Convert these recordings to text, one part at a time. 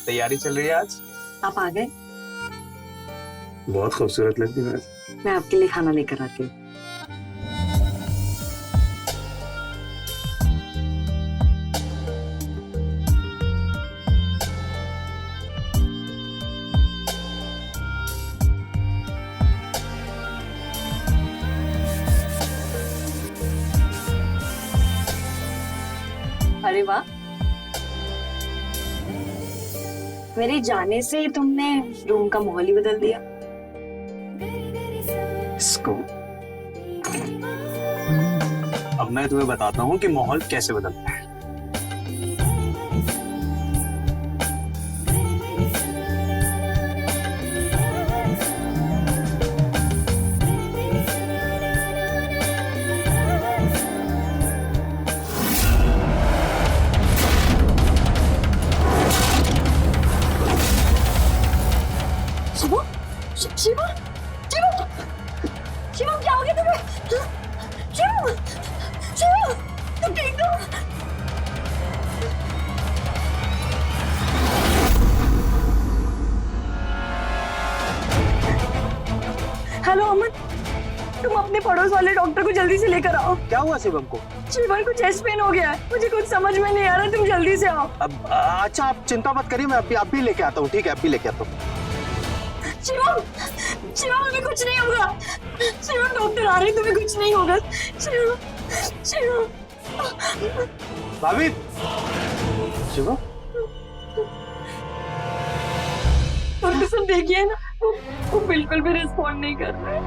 तैयारी चल रही है आज? आप आ गए? बहुत खूबसूरत लगती है। मैं आपके लिए खाना लेकर आती हूँ। अरे वाह, मेरे जाने से तुमने रूम का माहौल ही बदल दिया। इसको अब मैं तुम्हें बताता हूँ कि माहौल कैसे बदलता है। शिवम, शिवम, शिवम, शिवम क्या हो गया तुम्हें? शिवम, शिवम, तुम ठीक हो? हेलो अमन, तुम अपने पड़ोस वाले डॉक्टर को जल्दी से लेकर आओ। क्या हुआ शिवम को? शिवम को चेस्ट पेन हो गया है, मुझे कुछ समझ में नहीं आ रहा, तुम जल्दी से आओ। अब अच्छा, आप चिंता मत करिए, मैं अभी भी लेके आता हूँ। ठीक है, अभी लेके आता हूँ। शिवम, शिवम हमें कुछ नहीं होगा। शिवम डॉक्टर आ रहे हैं, तुम्हें कुछ नहीं होगा। शिवम, शिवम। भाभी, शिवम, डॉक्टर साहब देखिए ना, वो बिल्कुल भी रिस्पॉन्ड नहीं कर रहा है।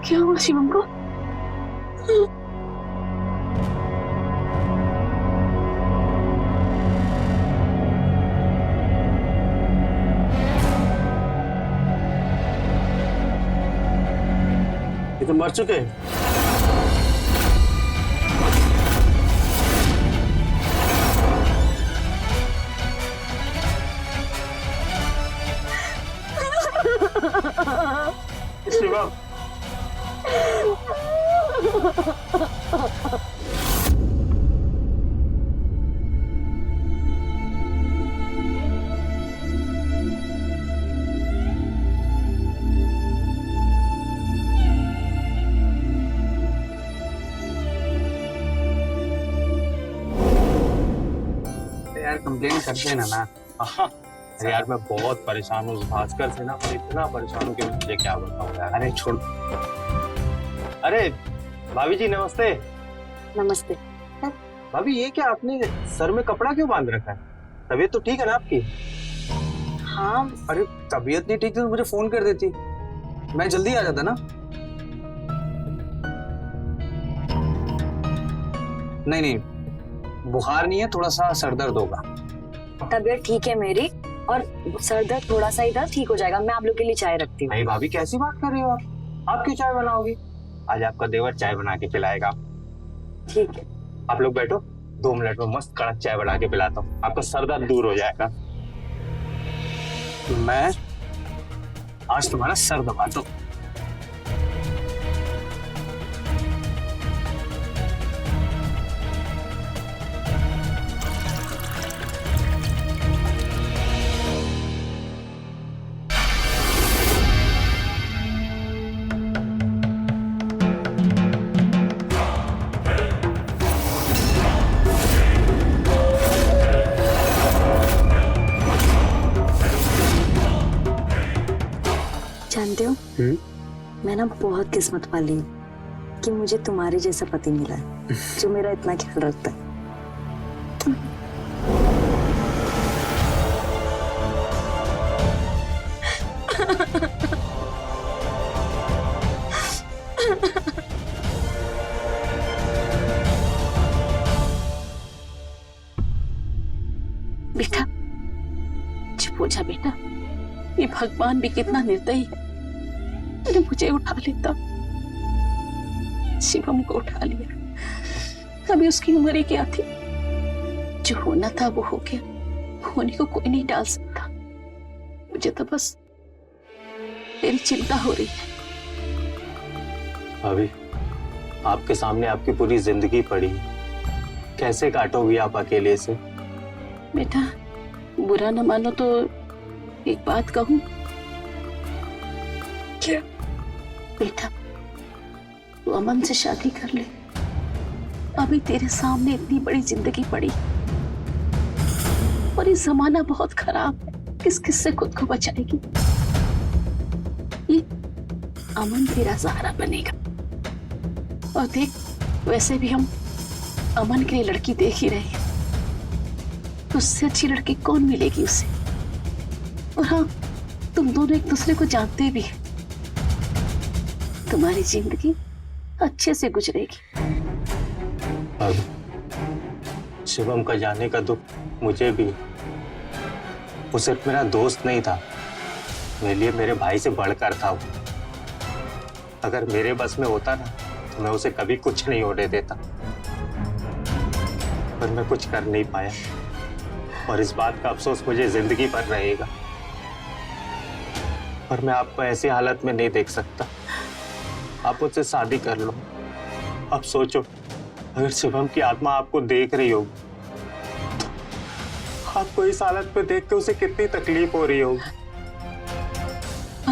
क्या हुआ शिवम को? ये तो मर चुके हैं। शिवम, यार कंप्लेन करते हैं ना। अरे यार मैं बहुत परेशान हूँ उस भास्कर से ना, मैं इतना परेशान हूँ कि मुझे क्या बताऊँ यार। अरे छोड़। अरे भाभी जी नमस्ते। नमस्ते। भाभी ये क्या, आपने सर में कपड़ा क्यों बांध रखा है? तबीयत तो ठीक है ना आपकी? हाँ, अरे तबीयत नहीं ठीक थी तो मुझे फोन कर देती, मैं जल्दी आ जाता ना। नहीं नहीं, बुखार नहीं है, थोड़ा सा सर दर्द होगा। तबीयत ठीक है मेरी, और सर दर्द थोड़ा सा ही था, ठीक हो जाएगा। मैं आप लोग के लिए चाय रखती हूँ। नहीं भाभी कैसी बात कर रही हो आप क्यों चाय बनाओगी? आज आपका देवर चाय बना के पिलाएगा। ठीक है। आप लोग बैठो, 2 मिनट में मस्त कड़क चाय बना के पिलाता हूँ, आपका सर दर्द दूर हो जाएगा। मैं आज तुम्हारा सर दबाता हूँ। जानते हो, मैं ना बहुत किस्मत वाली हूँ कि मुझे तुम्हारे जैसा पति मिला है जो मेरा इतना ख्याल रखता है। बेटा चुप हो जा बेटा, ये भगवान भी कितना निर्दयी है। अरे मुझे उठा लेता, शिवम को उठा लिया। अभी उसकी उम्र ही क्या थी? जो होना था वो हो गया, होने को कोई नहीं टाल सकता। मुझे तो बस तेरी चिंता हो रही है। भाभी आपके सामने आपकी पूरी जिंदगी पड़ी, कैसे काटोगी आप अकेले से? बेटा बुरा न मानो तो एक बात कहूं? क्या? बेटा, तू अमन से शादी कर ले। अभी तेरे सामने इतनी बड़ी जिंदगी पड़ी और ये जमाना बहुत खराब है, किस किस से खुद को बचाएगी? ये अमन तेरा सहारा बनेगा। और देख, वैसे भी हम अमन के लिए लड़की देख ही रहे हैं, तो उससे अच्छी लड़की कौन मिलेगी उसे? और हाँ, तुम दोनों एक दूसरे को जानते भी हैं। तुम्हारी जिंदगी अच्छे से गुजरेगी। अब शिवम का जाने का दुख मुझे भी है। वो सिर्फ मेरा दोस्त नहीं था, मेरे लिए मेरे भाई से बढ़कर था वो। अगर मेरे बस में होता ना तो मैं उसे कभी कुछ नहीं होने देता, पर मैं कुछ कर नहीं पाया और इस बात का अफसोस मुझे जिंदगी भर रहेगा। पर मैं आपको ऐसी हालत में नहीं देख सकता। आप मुझसे शादी कर लो। अब सोचो, अगर शिवम की आत्मा आपको देख रही होगी, आपको इस हालत में देख के उसे कितनी तकलीफ हो रही होगी।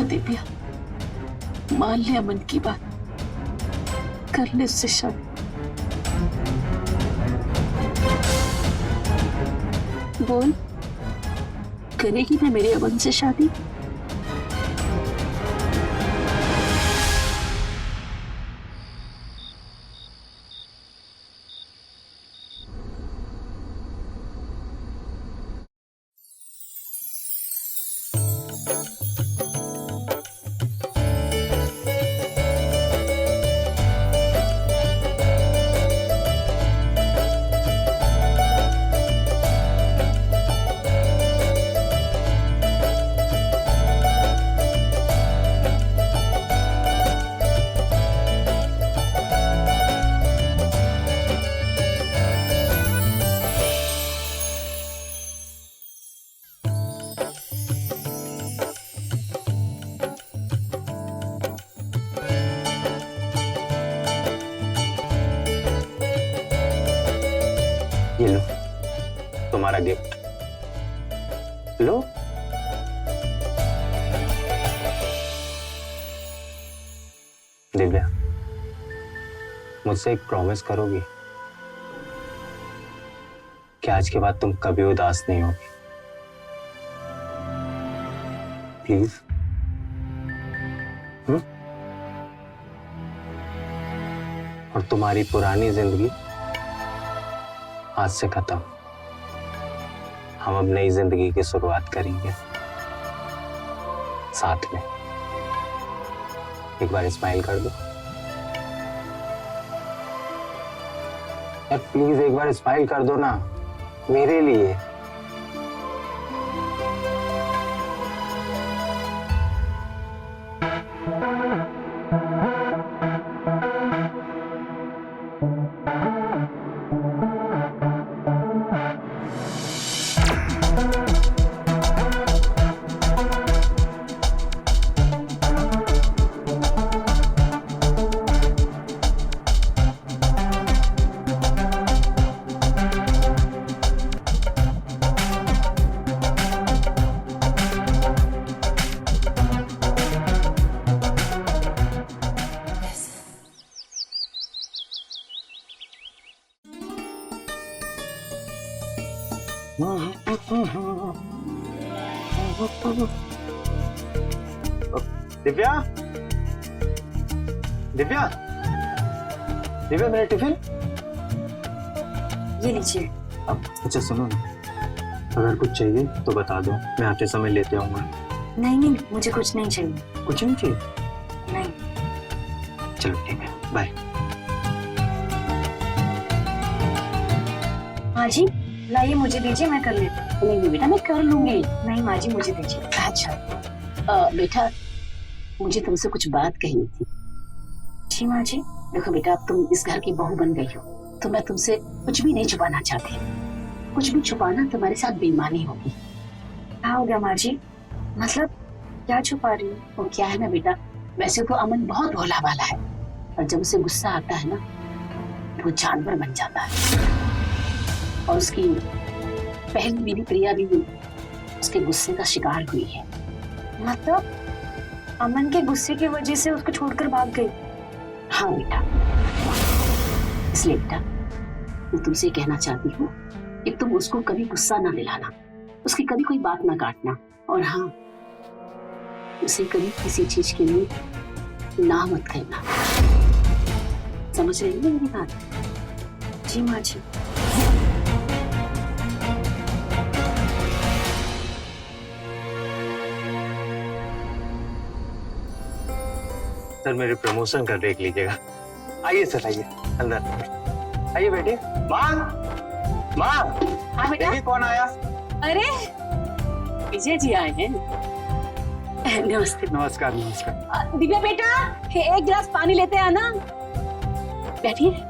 दिव्या, मान ले अमन की बात, कर ले उससे शादी। बोल, करेगी ना मेरे अमन से शादी? ये लो तुम्हारा गिफ्ट, लो। दिव्या, मुझसे एक प्रॉमिस करोगी कि आज के बाद तुम कभी उदास नहीं होगी? प्लीज। और तुम्हारी पुरानी जिंदगी आज से खत्म। हम अब नई जिंदगी की शुरुआत करेंगे साथ में। एक बार स्माइल कर दो यार, प्लीज एक बार स्माइल कर दो ना मेरे लिए। दिव्या, दिव्या, दिव्या, मेरा टिफिन। ये लीजिए। अच्छा सुनो ना, अगर कुछ चाहिए तो बता दो, मैं आते समय लेते आऊंगा। नहीं नहीं, मुझे कुछ नहीं चाहिए। कुछ नहीं चाहिए? नहीं। चलो ठीक है, बाय। माँ जी, लाइए मुझे दीजिए, मैं कर लेती हूँ। नहीं बेटा, मैं कर लूंगी। नहीं माँ जी, मुझे दीजिए। अच्छा, बेटा, मुझे तुमसे कुछ बात कहनी थी। जी माँ जी। देखो बेटा, अब तुम इस घर की बहू बन गई हो, तो मैं तुमसे कुछ भी नहीं छुपाना चाहती। कुछ भी छुपाना तुम्हारे साथ बेईमानी होगी। क्या हो गया माँ जी? मतलब क्या छुपा रही हो? वो क्या है ना बेटा, वैसे तो अमन बहुत भोला भाला है, और जब उसे गुस्सा आता है ना तो वो जानवर बन जाता है। और उसकी पहली बीवी प्रिया भी उसके गुस्से का शिकार हुई है। मतलब अमन के गुस्से की वजह से उसको छोड़कर भाग गई? हाँ बेटा, इसलिए बेटा मैं तुमसे कहना चाहती हूँ कि तुम उसको कभी गुस्सा ना दिलाना, उसकी कभी कोई बात ना काटना, और हाँ, उसे कभी किसी चीज के लिए ना मत कहना। समझ रही हो मेरी बात? जी माँ जी। सर मेरे प्रमोशन का देख लीजिएगा। आइए सर, आइए अंदर आइए, बेटे। माँ, माँ, हाँ बेटा। देखिए कौन आया। अरे विजय जी आए हैं। नमस्ते। नमस्कार नमस्कार। दिव्या बेटा, एक गिलास पानी लेते आना। बैठिए।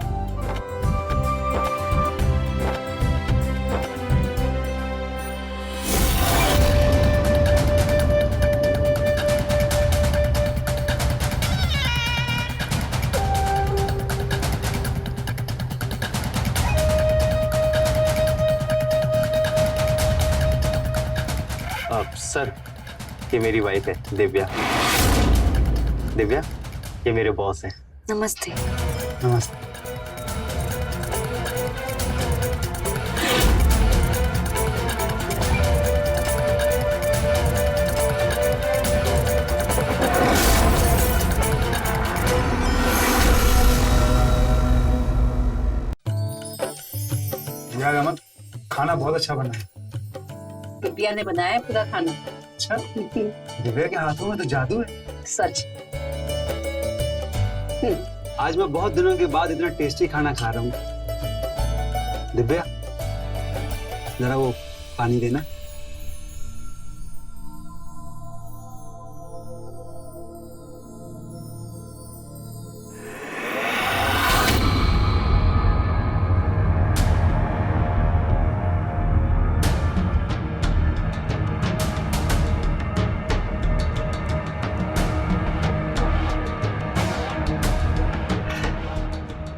सर ये मेरी वाइफ है दिव्या। दिव्या ये मेरे बॉस हैं। नमस्ते। नमस्ते। यार अमन, खाना बहुत अच्छा बना है। दिव्या ने बनाया पूरा खाना। अच्छा, दिव्या के हाथों में तो जादू है। सच। आज मैं बहुत दिनों के बाद इतना टेस्टी खाना खा रहा हूँ। दिव्या जरा वो पानी देना।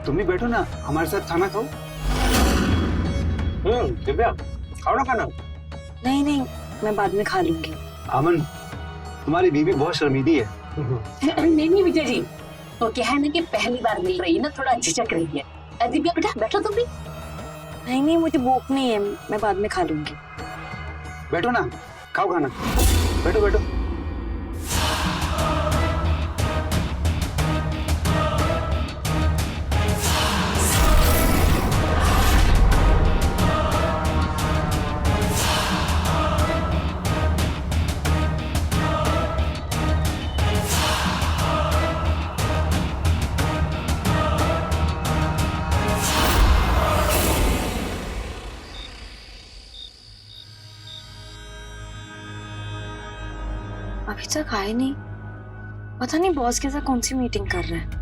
तुम भी बैठो ना, हमारे साथ खाना खाओ। दिव्या खाओ ना खाना। नहीं नहीं, मैं बाद में खा लूंगी। अमन, तुम्हारी बीवी बहुत शर्मीली है। नहीं विजय जी, तो क्या है ना कि पहली बार मिल रही है ना, थोड़ा झिझक रही है। दिव्या बेटा बैठो तुम भी। नहीं नहीं, मुझे भूख नहीं है, मैं बाद में खा लूंगी। बैठो ना, खाओ खाना। बैठो बैठो। अभी तक आए नहीं, पता नहीं बॉस के साथ कौन सी मीटिंग कर रहे हैं।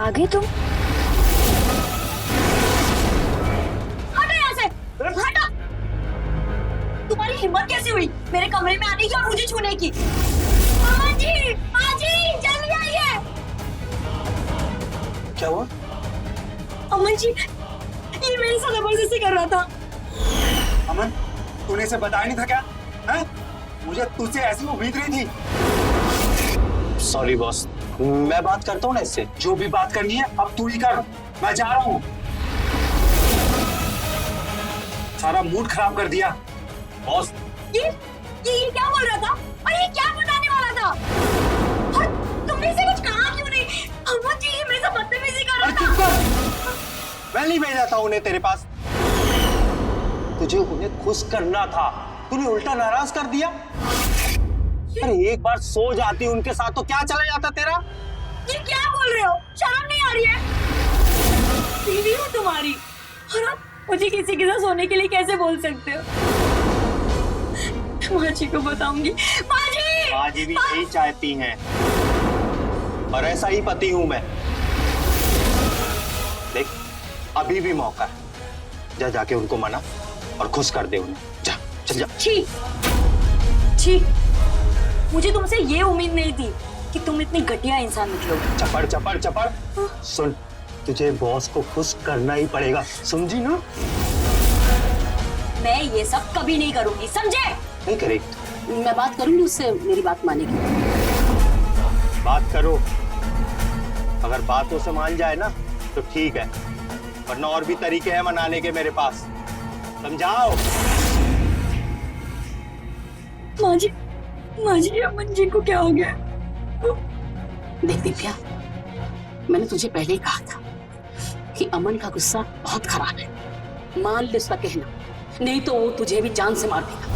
आ गई तुम? हटो यहाँ से, हटो। तुम्हारी हिम्मत कैसे हुई मेरे कमरे में आने की और मुझे छूने की? अमन जी, माँ जी, जल्दी आइए। क्या हुआ? अमन जी, ये मेरे साथ जबरदस्ती कर रहा था। अमन, तूने इसे बताया नहीं था क्या? हैं? मुझे तुझसे ऐसी उम्मीद नहीं थी। सॉरी बॉस, मैं बात करता हूँ ना इससे। जो भी बात करनी है अब तू ही कर, मैं जा रहा हूँ। सारा मूड खराब कर दिया। बॉस ये क्या बोल रहा था और ये क्या बताने वाला था? और तुमने इसे कुछ कहा क्यों नहीं? अमन जी, ये मेरे साथ बदतमीजी कर रहा अरे था। चुप कर। मैं नहीं भेजा था उन्हें तेरे पास। तुझे उन्हें खुश करना था, तूने उल्टा नाराज कर दिया। अरे एक बार सो जाती उनके साथ तो क्या चला जाता तेरा। ये क्या बोल रहे हो? शर्म नहीं आ रही है? बीवी हूँ तुम्हारी और आप मुझे किसी के साथ सोने के लिए कैसे बोल सकते हो? माँ जी को बताऊंगी। माँ जी! माँ जी भी यही चाहती हैं और ऐसा ही पति हूं मैं। देख, अभी भी मौका है, जा जाके उनको मना और खुश कर दे उन्हें। जा, चल जा। छी, छी, मुझे तुमसे ये उम्मीद नहीं थी कि तुम इतनी घटिया इंसान निकलोगे। चपड़ चपड़ चपड़, सुन, तुझे बॉस को खुश करना ही पड़ेगा, समझी ना? मैं ये सब कभी नहीं करूंगी, समझे? नहीं करेगी। मैं बात करूंगी उससे, मेरी बात मानेगी। बात करो, अगर बातों से मान जाए ना तो ठीक है, वरना और भी तरीके हैं मनाने के मेरे पास, समझाओ। माँ जी, अमन जी को क्या हो गया? देख दिव्या, मैंने तुझे पहले ही कहा था कि अमन का गुस्सा बहुत खराब है। मान ले उसका कहना, नहीं तो वो तुझे भी जान से मार देगा।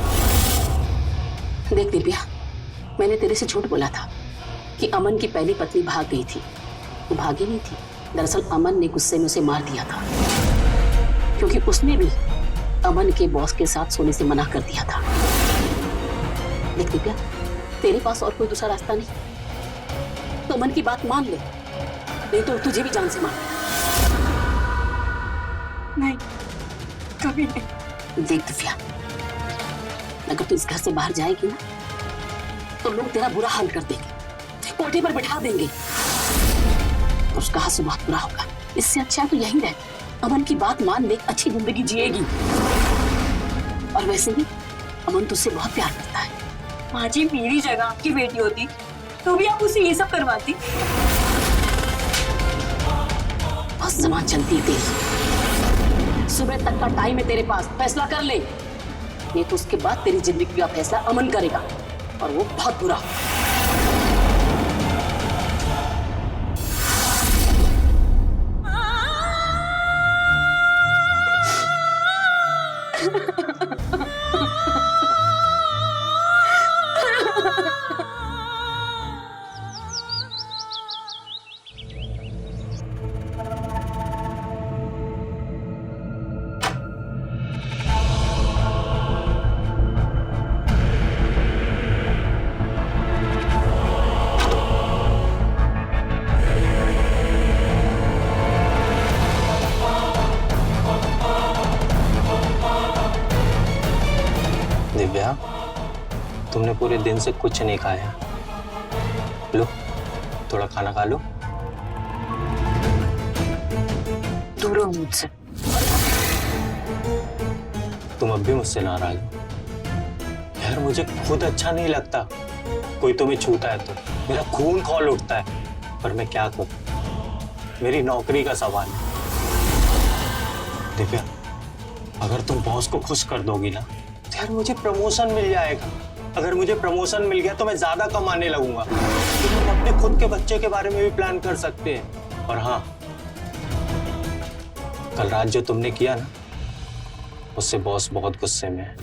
देख दिव्या, मैंने तेरे से झूठ बोला था कि अमन की पहली पत्नी भाग गई थी। वो भागी नहीं थी, दरअसल अमन ने गुस्से में उसे मार दिया था, क्योंकि उसने भी अमन के बॉस के साथ सोने से मना कर दिया था। देख दिव्या, तेरे पास और कोई दूसरा रास्ता नहीं, तो अमन की बात मान ले, नहीं तो तुझे भी जान से मार देगा। नहीं, कभी नहीं। देख दिव्या, अगर तू इस घर से बाहर जाएगी ना तो लोग तेरा बुरा हाल कर देंगे, कोठे पर बैठा देंगे, तो उसका हाथ बहुत बुरा होगा। इससे अच्छा तो यही रहे, अमन की बात मान ले, अच्छी जिंदगी जिएगी। और वैसे भी अमन तुझसे बहुत प्यार करता है। माँ जी, मेरी जगह आपकी बेटी होती तो भी आप उसे ये सब करवाती? बस जबान चलती है तेरी। सुबह तक का टाइम है तेरे पास, फैसला कर ले, नहीं तो उसके बाद तेरी जिंदगी का फैसला अमन करेगा, और वो बहुत बुरा। दिव्या, तुमने पूरे दिन से कुछ नहीं खाया, लो थोड़ा खाना खा लो। दूर हो मुझसे। तुम अब भी मुझसे नाराज हो? यार, मुझे खुद अच्छा नहीं लगता कोई तुम्हें छूता है तो, मेरा खून खौल उठता है, पर मैं क्या करूं, मेरी नौकरी का सवाल है। दिव्या, अगर तुम बॉस को खुश कर दोगी ना तो यार मुझे प्रमोशन मिल जाएगा। अगर मुझे प्रमोशन मिल गया तो मैं ज्यादा कमाने लगूंगा, तो हम अपने खुद के बच्चे के बारे में भी प्लान कर सकते हैं। और हाँ, कल रात जो तुमने किया ना, उससे बॉस बहुत गुस्से में है।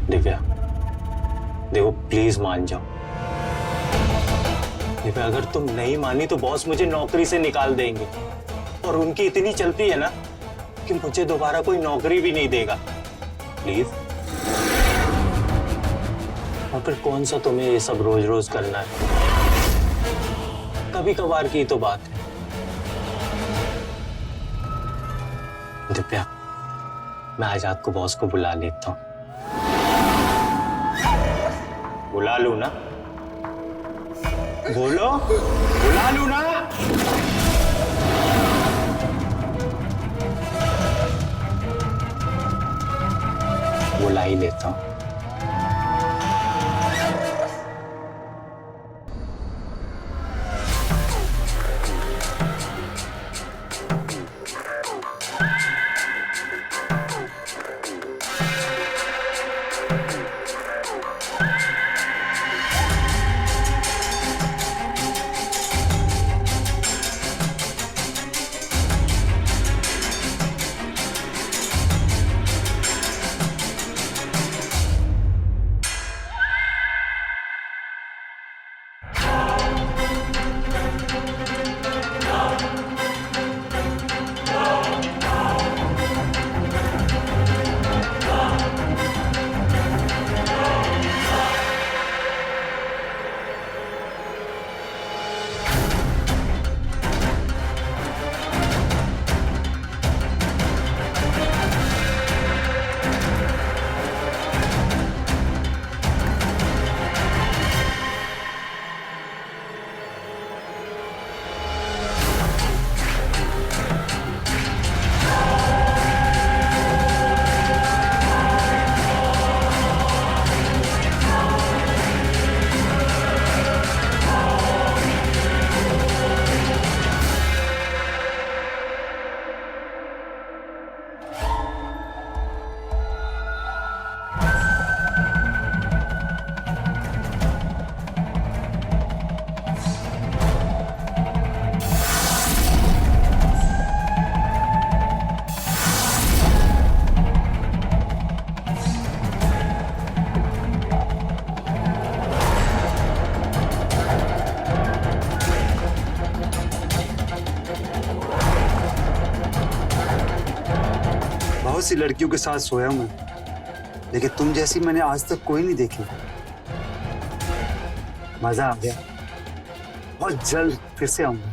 दिव्या, देखो प्लीज मान जाओ। दिव्या, अगर तुम नहीं मानी तो बॉस मुझे नौकरी से निकाल देंगे, और उनकी इतनी चलती है ना कि मुझे दोबारा कोई नौकरी भी नहीं देगा। प्लीज। और फिर कौन सा तुम्हें ये सब रोज रोज करना है, कभी कभार की तो बात है। दिव्या, मैं आजाद को बॉस को बुला लेता हूँ। बुला लूं ना? बोलो, बुला लूं ना? बुला ही लेता हूँ। बहुत सी लड़कियों के साथ सोया हूं, लेकिन तुम जैसी मैंने आज तक कोई नहीं देखी। मजा आ गया, बहुत जल्द फिर से आऊंगा।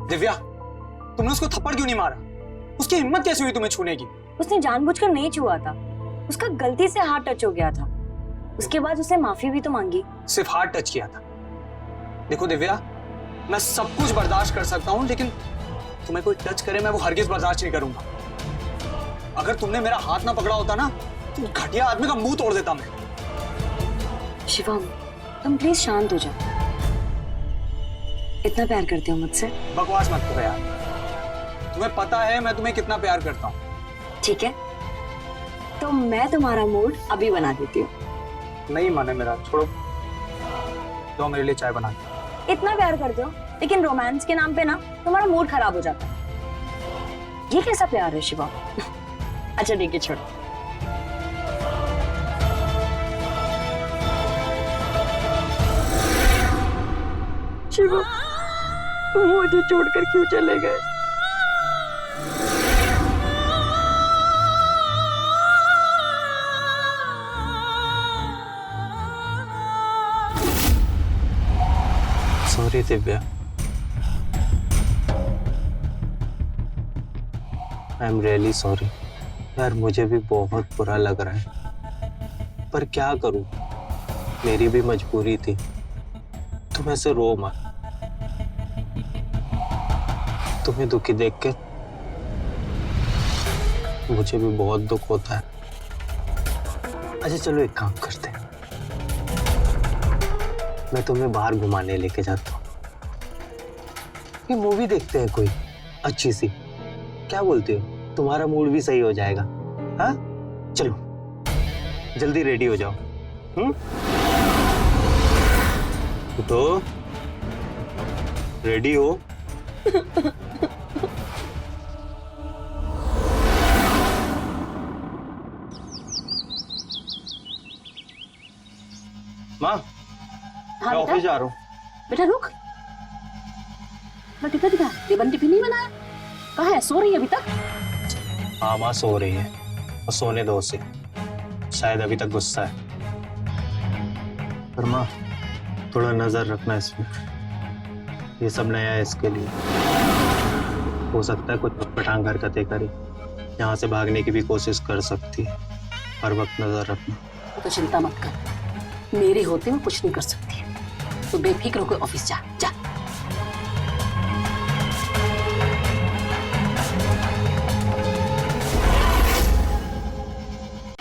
दिव्या, तुमने उसको थप्पड़ क्यों नहीं मारा? उसकी हिम्मत कैसे हुई तुम्हें छूने की? उसने जानबूझकर नहीं छुआ था, उसका गलती से हाथ टच हो गया था। उसके बाद उसने माफी भी तो मांगी। सिर्फ हाथ टच किया था। देखो दिव्या, मैं सब कुछ बर्दाश्त कर सकता हूँ, लेकिन तुम्हें कोई टच करे मैं वो हरगिज बर्दाश्त नहीं करूंगा। अगर तुमने मेरा हाथ ना पकड़ा होता ना, तो घटिया आदमी का मुंह तोड़ देता मैं। शिवम, तुम प्लीज शांत हो जाओ। इतना प्यार करते हो मुझसे? बकवास मत करो यार। तुम्हें पता है मैं तुम्हें कितना प्यार करता हूँ। ठीक है, तो मैं तुम्हारा मूड अभी बना देती हूँ। नहीं माने मेरा, छोड़ो। तो मेरे लिए चाय बना के। इतना प्यार करते हो, लेकिन रोमांस के नाम पे ना तुम्हारा मूड खराब हो जाता है। ये कैसा प्यार है शिवम? अच्छा ठीक है, छोड़ो। शिवम, मुझे छोड़कर क्यों चले गए? Sorry Divya, I am really sorry. यार मुझे भी बहुत बुरा लग रहा है, पर क्या करूं, मेरी भी मजबूरी थी। तुम ऐसे रो मत, तुम्हें दुखी देख के मुझे भी बहुत दुख होता है। अच्छा चलो एक काम करते हैं, मैं तुम्हें बाहर घुमाने लेके जाता हूँ। ये मूवी देखते हैं कोई अच्छी सी, क्या बोलते हो? तुम्हारा मूड भी सही हो जाएगा। हाँ चलो जल्दी रेडी हो जाओ। तो रेडी हो? माँ, हाँ मैं ऑफिस बेटा, जा रहा हूँ। बेटा रुक। टिफिन दिखा, टिफिन टिफिन नहीं बनाया? कहाँ है? सो रही है अभी तक? हाँ माँ सो रही है, और सोने दो उसे, शायद अभी तक गुस्सा है। पर माँ थोड़ा नजर रखना इसमें, ये सब नया है इसके लिए। हो सकता है कुछ पटांग हरकतें करे, यहाँ से भागने की भी कोशिश कर सकती है। हर वक्त नजर रखना। तो चिंता मत कर, मेरे होते हुए कुछ नहीं कर सकती। तो बेफिक्र होकर ऑफिस जा जा।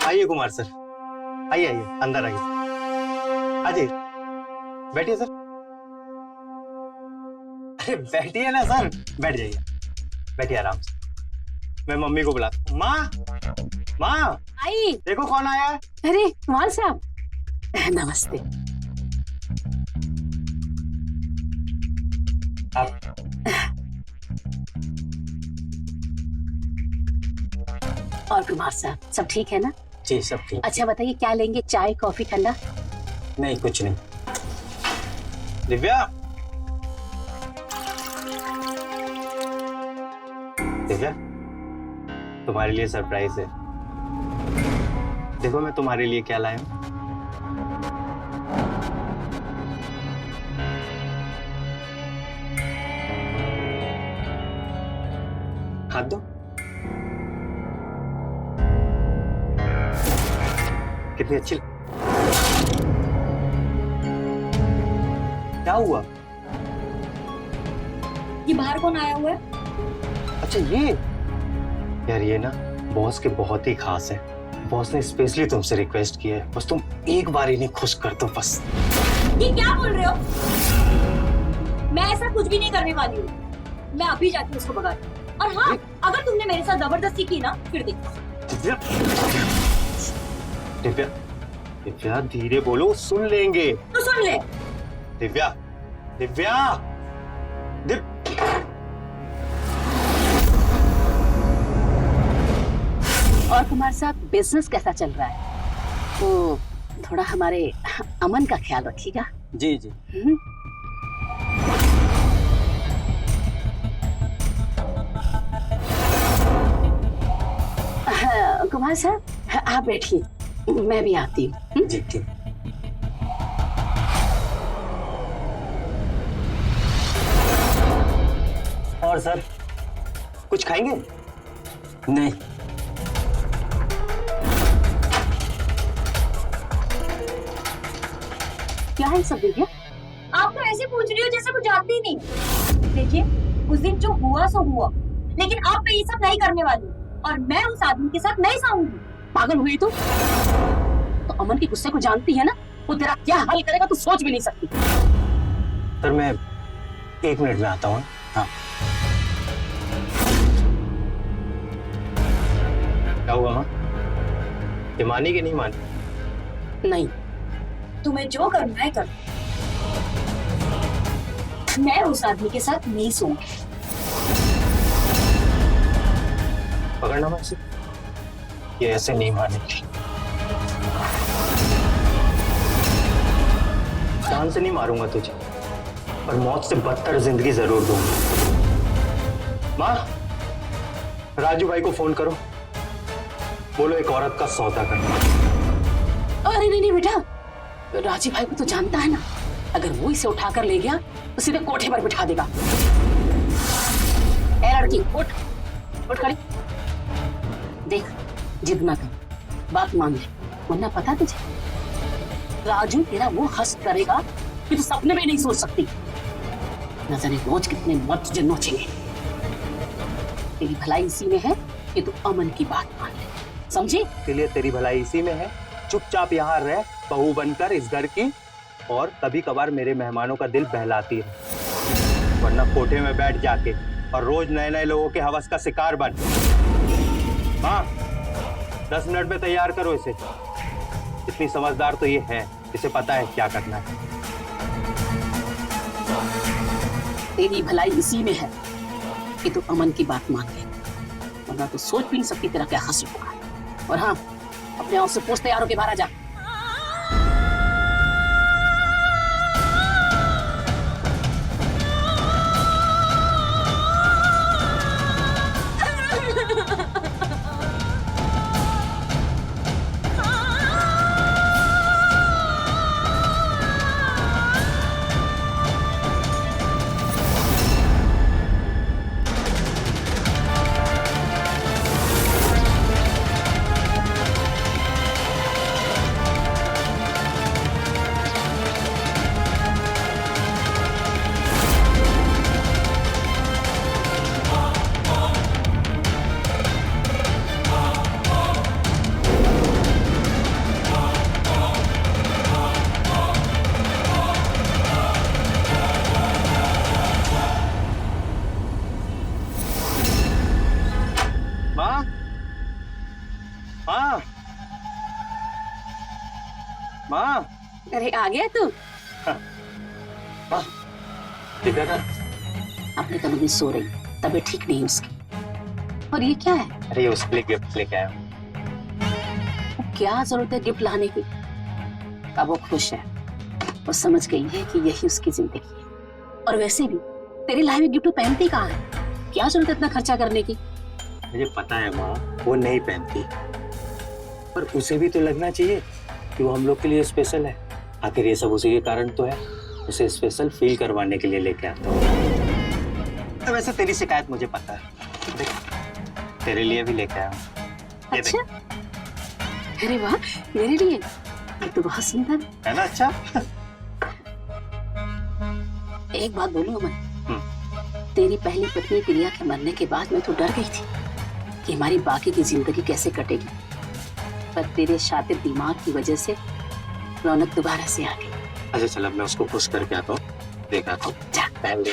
आइए कुमार सर, आइए आइए अंदर आइए। आइए बैठिए सर। अरे बैठिए ना सर, बैठ जाइए, बैठिए आराम से। मैं मम्मी को बुलाता हूँ। माँ, माँ आई, देखो कौन आया है। अरे कुमार साहब, नमस्ते। आप और कुमार साहब सब ठीक है ना? जी सब ठीक। अच्छा बताइए क्या लेंगे, चाय कॉफी ठंडा? नहीं कुछ नहीं। दिव्या, दिव्या तुम्हारे लिए सरप्राइज है। देखो मैं तुम्हारे लिए क्या लाया हूं। हाथ दो। कितनी अच्छी। क्या हुआ? ये बाहर कौन आया हुआ है? अच्छा ये, यार ये ना बॉस के बहुत ही खास है। बॉस ने स्पेशली तुमसे रिक्वेस्ट की है, बस तुम एक बार इन्हें खुश कर दो बस। ये क्या बोल रहे हो? मैं ऐसा कुछ भी नहीं करने वाली हूँ। मैं अभी जाके उसको भगाती हूँ। और हाँ, अगर तुमने मेरे साथ जबरदस्ती की ना, फिर देखो। दिव्या, दिव्या, दिव्या धीरे बोलो, सुन लेंगे। तो सुन ले। दिव्या, दिव्या, और कुमार साहब बिजनेस कैसा चल रहा है? वो थोड़ा हमारे अमन का ख्याल रखिएगा। जी जी। कुमार साहब आप बैठिए, मैं भी आती हूँ। जी ठीक। और सर कुछ खाएंगे? नहीं। क्या है सब भैया? आप तो ऐसे पूछ रही हो जैसे कुछ जानती ही नहीं। देखिए, उस दिन जो हुआ सो हुआ, लेकिन आप मैं ये सब नहीं करने वाली और मैं उस आदमी के साथ नहीं साऊंगी। पागल हुई तू? तो अमन के गुस्से को जानती है ना, वो तेरा क्या हाल करेगा तू सोच भी नहीं सकती। सर मैं 1 मिनट में आता हूँ। हाँ क्या हुआ माँ? ये मानी कि नहीं मानी? नहीं, तुम्हें जो करना है करो, मैं उस आदमी के साथ नहीं सोऊंगी। पकड़ना मैं इसे, ये ऐसे नहीं मानेगी। जान से नहीं मारूंगा तुझे, पर मौत से बदतर जिंदगी जरूर दूंगा। माँ, राजू भाई को फोन करो, बोलो एक औरत का सौदा करना। अरे नहीं नहीं बेटा, राजीव भाई को तो जानता है ना, अगर वो इसे उठा कर ले गया तो सीधे कोठे पर बिठा देगा। ए लड़की उठ, उठ खड़ी। देख, जिद ना कर, बात मान ले, वरना पता तुझे राजू तेरा वो हस्त करेगा कि तू सपने में नहीं सोच सकती। न जाने रोज कितने मर्द तुझे नोचेंगे। तेरी भलाई इसी में है कि तू अमन की बात मान ले, समझी? इसलिए तेरी भलाई इसी में है, चुपचाप यहाँ रह, बहू बनकर इस घर की, और कभी कभार मेरे मेहमानों का दिल बहलाती है, वरना कोठे में बैठ जाके और रोज नए नए लोगों के हवस का शिकार बन। हाँ 10 मिनट में तैयार करो इसे। इतनी समझदार तो ये है, इसे पता है क्या करना है। तेरी भलाई इसी में है कि तू अमन की बात मान ले, वरना तो सोच भी नहीं सकती तेरा क्या हश्र होगा। और हाँ, अपने आप से पूछ, तैयार होके बाहर आ जा। माँ, माँ, माँ, अरे आ गया तू? माँ, दिव्या का? अपनी तबीयत में सो रही, तबीयत ठीक नहीं उसकी। और ये क्या है? अरे ये उसके लिए गिफ्ट लेके आया हूँ। क्या जरूरत है गिफ्ट लाने की? अब वो खुश है, वो समझ गई है कि यही उसकी जिंदगी है। और वैसे भी तेरी लाई में गिफ्ट पहनती कहाँ है? क्या जरूरत है इतना खर्चा करने की? मुझे पता है माँ, वो नहीं पहनती, पर उसे भी तो लगना चाहिए कि वो हम लोग के लिए स्पेशल है। आखिर ये सब उसी के कारण तो है, उसे स्पेशल फील करवाने के लिए लेके आता हूँ। तो वैसे तेरी शिकायत मुझे पता है, देख तेरे लिए भी लेके आया हूँ। अच्छा, अरे वाह, मेरे लिए? ये तो बहुत सुंदर है ना? अच्छा एक बात बोलूं अमन, तेरी पहली पत्नी प्रिया के मरने के बाद मैं तो डर गई थी कि हमारी बाकी की जिंदगी कैसे कटेगी, पर तेरे शातिर दिमाग की वजह से रौनक दोबारा से आ गई। अच्छा चल, अब मैं उसको खुश करके आता हूँ, देख आता हूँ। जा। पहन ले।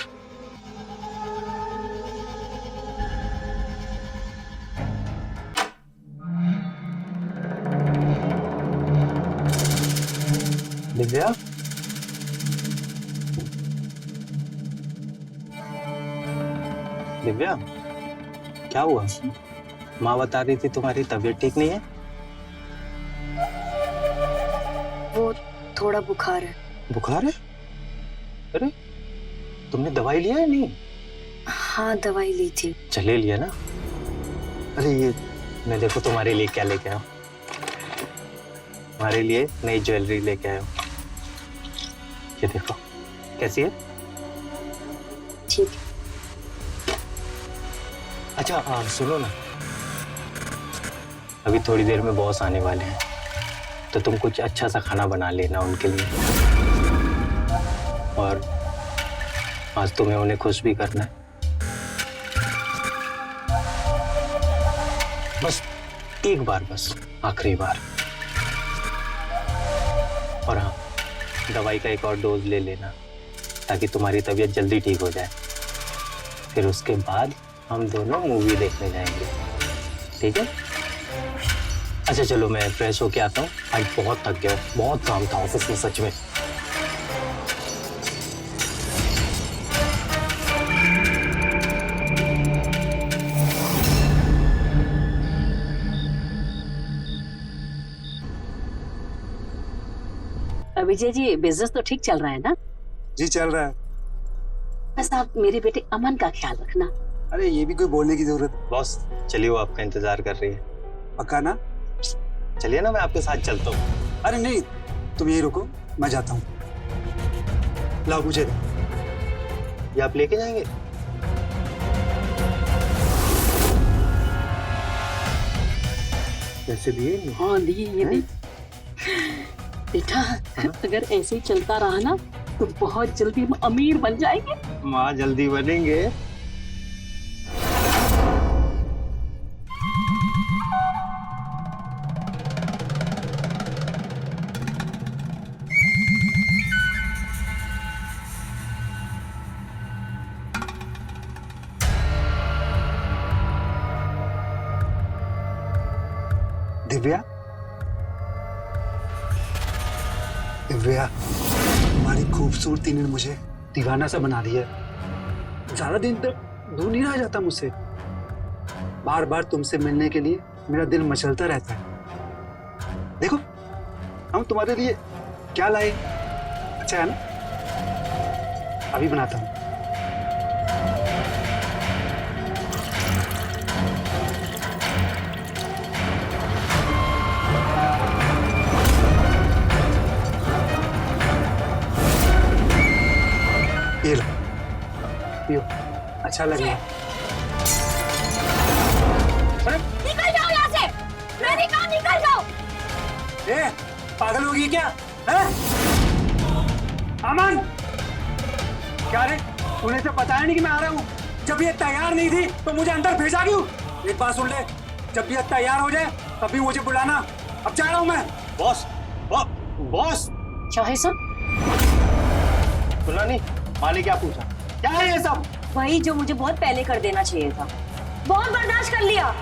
दिव्या, दिव्या क्या हुआ? माँ बता रही थी तुम्हारी तबीयत ठीक नहीं है। थोड़ा बुखार है। बुखार है? अरे तुमने दवाई लिया है नहीं? हाँ दवाई ली थी। चले लिया ना? अरे ये मैं देखो तुम्हारे लिए क्या लेके आया हूं। तुम्हारे लिए नई ज्वेलरी लेके आया हूं। ये देखो कैसी है? ठीक। अच्छा हाँ सुनो ना, अभी थोड़ी देर में बॉस आने वाले हैं, तो तुम कुछ अच्छा सा खाना बना लेना उनके लिए। और आज तुम्हें उन्हें खुश भी करना है। बस एक बार, बस आखिरी बार। और हाँ, दवाई का एक और डोज ले लेना ताकि तुम्हारी तबीयत जल्दी ठीक हो जाए। फिर उसके बाद हम दोनों मूवी देखने जाएंगे, ठीक है? अच्छा चलो मैं फ्रेश होके आता हूँ, आज बहुत थक गया, बहुत काम था ऑफिस में सच में। विजय जी बिजनेस तो ठीक चल रहा है ना? जी चल रहा है। बस आप मेरे बेटे अमन का ख्याल रखना। अरे ये भी कोई बोलने की जरूरत? बॉस चलिए, वो आपका इंतजार कर रही है। पक्का ना? चलिए ना, मैं आपके साथ चलता हूँ। अरे नहीं, तुम यही रुको, मैं जाता हूँ। लाओ मुझे दो। ये आप लेके जाएंगे? पैसे दिए नहीं? हाँ दिए, ये भी। बेटा अगर ऐसे ही चलता रहा ना तो बहुत जल्दी हम अमीर बन जाएंगे। माँ जल्दी बनेंगे। दिव्या, दिव्या, तुम्हारी खूबसूरती ने मुझे दीवाना सा बना दिया। ज्यादा दिन तक दूर नहीं रहा जाता मुझसे। बार बार तुमसे मिलने के लिए मेरा दिल मचलता रहता है। देखो हम तुम्हारे लिए क्या लाए, अच्छा है ना? अभी बनाता हूँ। ये लो, पियो, अच्छा लगेगा। निकल जाओ यहाँ से, मैंने कहा निकल जाओ। ए, पागल होगी क्या? हैं? अमन, क्या रे? उन्हें से बताया नहीं कि मैं आ रहा हूँ? जब ये तैयार नहीं थी तो मुझे अंदर भेजा क्यों? एक बात सुन ले, जब ये तैयार हो जाए तभी मुझे बुलाना। अब जा रहा हूँ मैं। बॉस, बॉस, क्या है सब? सुना नहीं? माँ ने क्या पूछा? क्या है ये सब? वही जो मुझे बहुत पहले कर देना चाहिए था। बहुत बर्दाश्त कर लिया,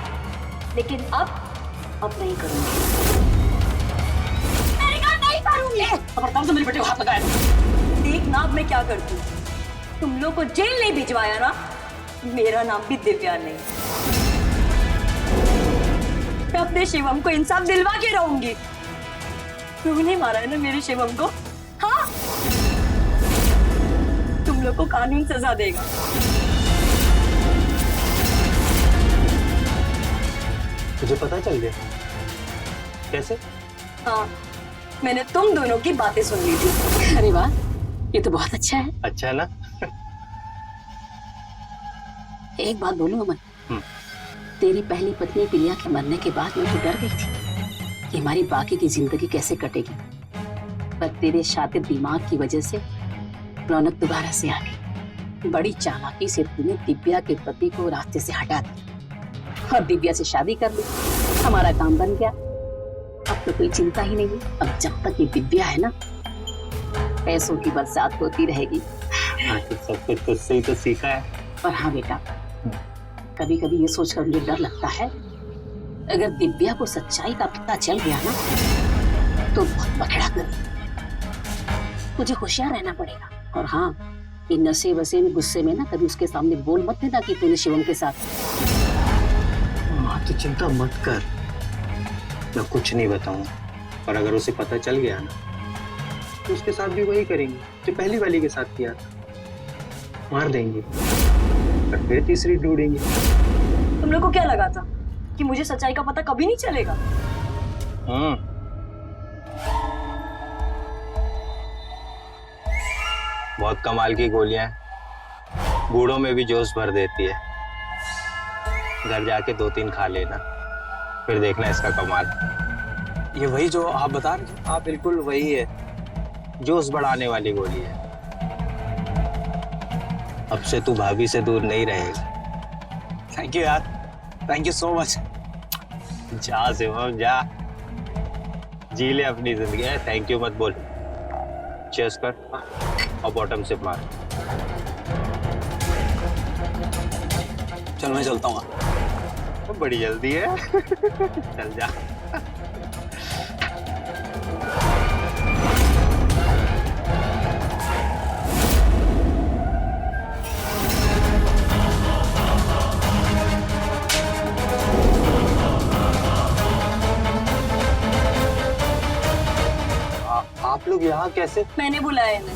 लेकिन अब नहीं करूंगी। मैंने कहा नहीं करूंगी। खबरदार से मेरे बेटे को हाथ लगाया। देख ना अब मैं क्या करती हूँ। तुम लोग को जेल नहीं भिजवाया ना, मेरा नाम भी दिव्या नहीं। मैं अपने शिवम को इंसाफ दिलवा के रहूंगी। तूने मारा है ना मेरे शिवम को? हाँ, तुम लोग को कानून सजा देगा। तुझे पता चल गया? कैसे? हाँ, मैंने तुम दोनों की बातें सुन ली थी। अरे वाह, ये तो बहुत अच्छा है। अच्छा है ना? एक बात बोलूं अमन, तेरी पहली पत्नी प्रिया के मरने के बाद मैं तो डर गई थी कि हमारी बाकी की जिंदगी कैसे कटेगी, पर तेरे शातिर दिमाग की वजह से रौनक दोबारा से आ गई। बड़ी चालाकी से तूने दिव्या के पति को रास्ते से हटा दिया और दिव्या से शादी कर ली। हमारा काम बन गया। अब तो कोई चिंता ही नहीं। अब जब तक ये दिव्या है ना, पैसों की बरसात होती रहेगी। हाँ, तो सब कुछ तुझसे ही तो सीखा है। और हाँ बेटा, कभी कभी ये सोचकर मुझे डर लगता है, अगर दिव्या को सच्चाई का पता चल गया ना तो बहुत बखेड़ा कर तुझे होशियार रहना पड़ेगा। और हाँ, इन नशे वसे में गुस्से में ना कभी उसके सामने बोल मत देना कि तूने शिवम के साथ। माँ तू चिंता मत कर, मैं कुछ नहीं बताऊंगा। और अगर उसे पता चल गया ना तो उसके साथ भी वही करेंगे जो पहली वाली के साथ किया था, मार देंगे और फिर तीसरी ढूंढेंगे। तुम लोग को क्या लगा था कि मुझे सच्चाई का पता कभी नहीं चलेगा? बहुत कमाल की गोलियां हैं, बूढ़ों में भी जोश भर देती है। घर जाके 2-3 खा लेना, फिर देखना इसका कमाल। ये वही जो आप बता रहे थे? हाँ बिल्कुल वही है, जोश बढ़ाने वाली गोली है। अब से तू भाभी से दूर नहीं रहेगा। थैंक यू यार, थैंक यू सो मच। जा शिवम जा, जी ले अपनी जिंदगी। थैंक यू मत बोल, चेस कर और बॉटम से मार। चल मैं चलता हूँ। बड़ी जल्दी है चल जा। आप लोग यहाँ कैसे? मैंने बुलाया इन्हें।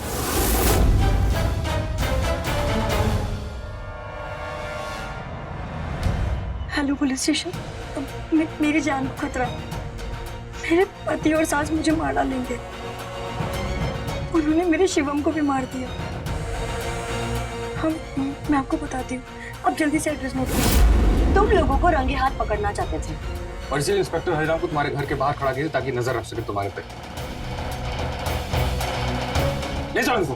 हेलो पुलिस स्टेशन, मेरी जान को खतरा है। मेरे पति और सास मुझे मार डालेंगे। उन्होंने मेरे शिवम को भी मार दिया। मैं आपको बताती हूँ, अब जल्दी से एड्रेस नोट कीजिए। तुम लोगों को रंगे हाथ पकड़ना चाहते थे और इसीलिए इंस्पेक्टर हरिराम को तुम्हारे घर के बाहर खड़ा किया ताकि नजर रख सके तुम्हारे पे। ले जाओ इनको।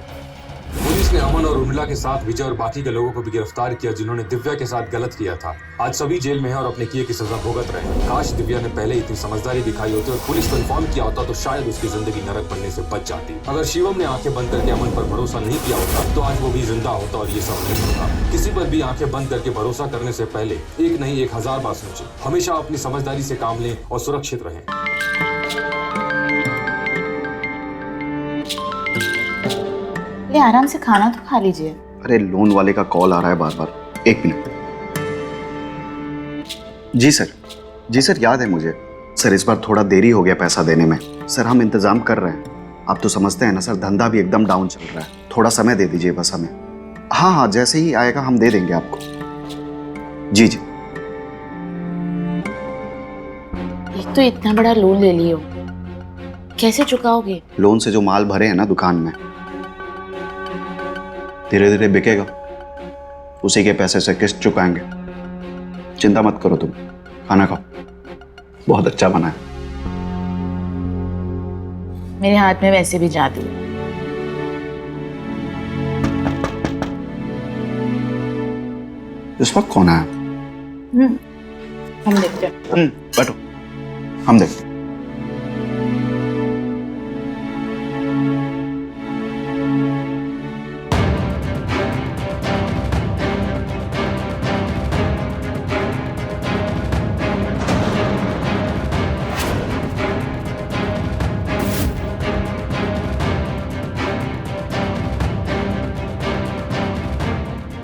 पुलिस ने अमन और उर्मिला के साथ विजय और बाकी के लोगों को भी गिरफ्तार किया जिन्होंने दिव्या के साथ गलत किया था। आज सभी जेल में हैं और अपने किए की सजा भुगत रहे हैं। काश दिव्या ने पहले इतनी समझदारी दिखाई होती और पुलिस को इन्फॉर्म किया होता तो शायद उसकी जिंदगी नरक बनने से बच जाती। अगर शिवम ने आंखें बंद करके अमन पर भरोसा नहीं किया होता तो आज वो भी जिंदा होता और ये सब नहीं होता। किसी पर भी आंखें बंद करके भरोसा करने से पहले एक नहीं 1000 बार सोचें। हमेशा अपनी समझदारी से काम लें और सुरक्षित रहें। ले आराम से खाना तो खा लीजिए। अरे लोन वाले का कॉल आ रहा है बार बार। 1 मिनट। जी सर याद है मुझे। सर इस बार थोड़ा देरी हो गया पैसा देने में। सर हम इंतजाम कर रहे हैं। आप तो समझते हैं ना सर, धंधा भी एकदम डाउन चल रहा है। थोड़ा समय दे दीजिए बस हमें। हाँ जैसे ही आएगा हम दे देंगे आपको। जी। एक तो इतना बड़ा लोन ले लियो, कैसे चुकाओगे? लोन से जो माल भरे हैं ना दुकान में, धीरे धीरे बिकेगा, उसी के पैसे से किस्त चुकाएंगे। चिंता मत करो तुम, खाना खाओ, बहुत अच्छा बना है। मेरे हाथ में वैसे भी जादू है। इस वक्त कौन है? हम देखते हैं। बैठो, हम देखते हैं।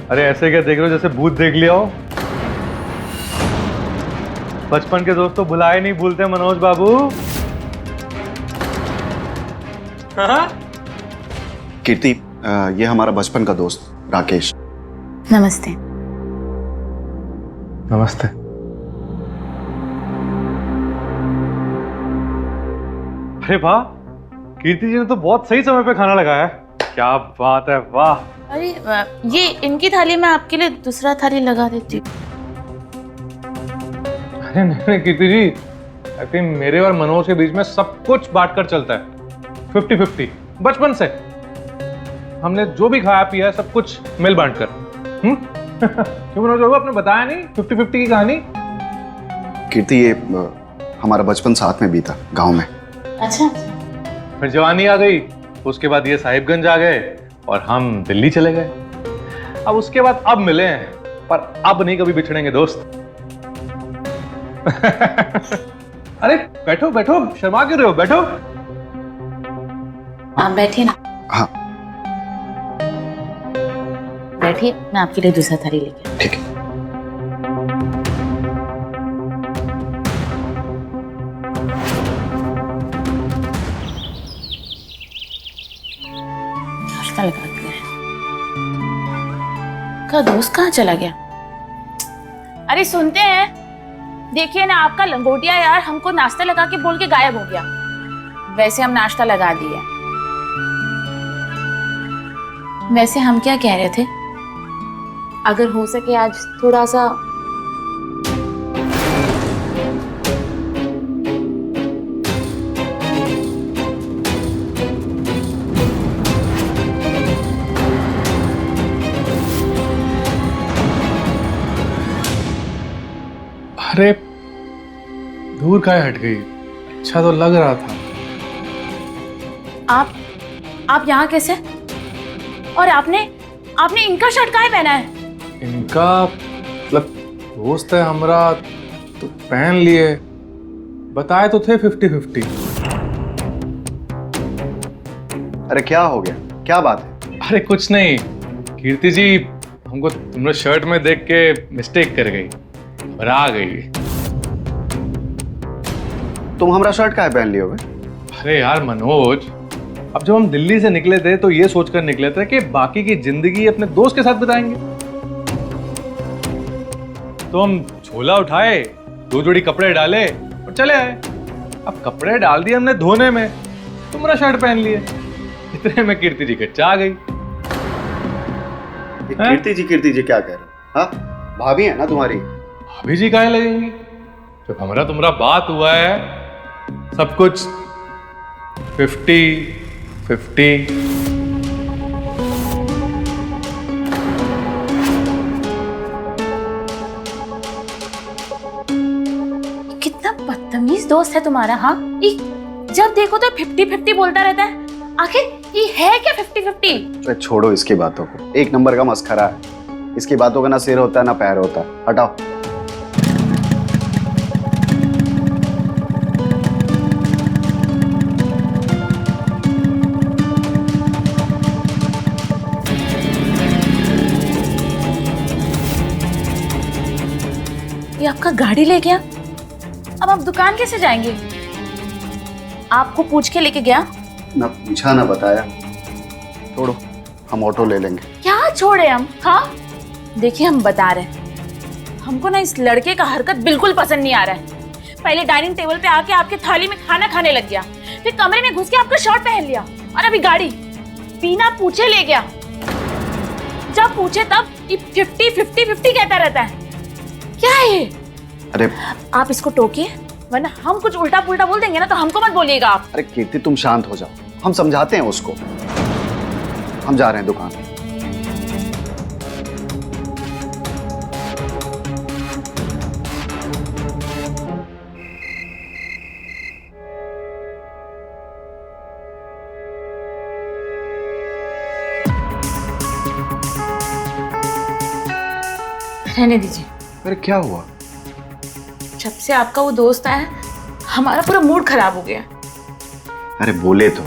अरे ऐसे क्या देख रहे हो, जैसे भूत देख लिया हो? बचपन के दोस्त तो भुलाए नहीं भूलते मनोज बाबू। हाँ? कीर्ति, ये हमारा बचपन का दोस्त राकेश। नमस्ते। नमस्ते। अरे वाह, कीर्ति जी ने तो बहुत सही समय पे खाना लगाया है। क्या बात है, वाह। अरे ये इनकी थाली में आपके लिए दूसरा थाली लगा देती हूँ। अरे नहीं कीर्ति जी, आई थिंक मेरे और मनोज के बीच में सब कुछ बांटकर चलता है, 50-50। बचपन से हमने जो भी खाया पिया है सब कुछ मिल बांटकर। क्यों मनोज बाबू, आपने बताया नहीं 50-50 की कहानी? कीर्ति, ये हमारा बचपन साथ में बीता गांव में। अच्छा। फिर जवानी आ गई, उसके बाद ये साहिबगंज आ गए और हम दिल्ली चले गए। अब उसके बाद अब मिले हैं, पर अब नहीं कभी बिछड़ेंगे दोस्त। अरे बैठो बैठो, शर्मा क्यों रहे हो, बैठो। आप बैठिए ना। हाँ बैठिए, मैं आपके लिए दूसरा थाली लेके। ठीक है। आपका दोस्त कहाँ चला गया? अरे सुनते हैं, देखिए ना, आपका लंगोटिया यार हमको नाश्ता लगा के बोल के गायब हो गया। वैसे हम नाश्ता लगा दिया। वैसे हम क्या कह रहे थे, अगर हो सके आज थोड़ा सा अरे दूर काहे हट गई? अच्छा तो लग रहा था। आप यहाँ कैसे? और आपने इनका शर्ट काहे पहना है? इनका मतलब दोस्त है हमारा तो पहन लिए। बताए तो थे 50-50। अरे क्या हो गया, क्या बात है? अरे कुछ नहीं, कीर्ति जी हमको तुम्हारे शर्ट में देख के मिस्टेक कर गई और आ गई। तुम हमारा शर्ट काहे पहन लिए होगे? अरे यार मनोज, अब जब हम दिल्ली से निकले थे तो ये सोचकर निकले थे कि बाकी की जिंदगी अपने दोस्त के साथ बिताएंगे। तो हम झोला उठाए, 2 जोड़ी कपड़े डाले और चले आए। अब कपड़े डाल दिए हमने धोने में, तुम्हारा शर्ट पहन लिए। इतने में कीर्ति जी कच्चा आ गई। कीर्ति जी क्या कह रहे हो? हाँ, भाभी है ना तुम्हारी। भाभी जी काहे लगेंगी? जब हमारा तुम्हारा बात हुआ है, सब कुछ 50-50। कितना बदतमीज दोस्त है तुम्हारा। हाँ, जब देखो तो 50-50 बोलता रहता है। आखिर ये है क्या 50-50? अरे छोड़ो इसकी बातों को, एक नंबर का मस्खरा है। इसकी बातों का ना सिर होता है ना पैर होता है। हटाओ। ये आपका गाड़ी ले गया, अब आप दुकान कैसे जाएंगे? आपको पूछ के लेके गया? ना पूछा ना बताया। छोड़ो, हम ऑटो ले लेंगे। क्या छोड़े हम? हाँ देखिए, हम बता रहे हैं, हमको ना इस लड़के का हरकत बिल्कुल पसंद नहीं आ रहा है। पहले डाइनिंग टेबल पे आके आपके थाली में खाना खाने लग गया, फिर कमरे में घुस के आपका शर्ट पहन लिया, और अभी गाड़ी बिना पूछे ले गया। जब पूछे तब 50-50 कहता रहता है। क्या है ये? अरे आप इसको टोकिए, वरना हम कुछ उल्टा पुल्टा बोल देंगे ना, तो हमको मत बोलिएगा आप। अरे कीर्ति तुम शांत हो जाओ, हम समझाते हैं उसको। हम जा रहे हैं दुकान। रहने दीजिए। अरे क्या हुआ? जब से आपका वो दोस्त आया, हमारा पूरा मूड खराब हो गया। अरे बोले तो,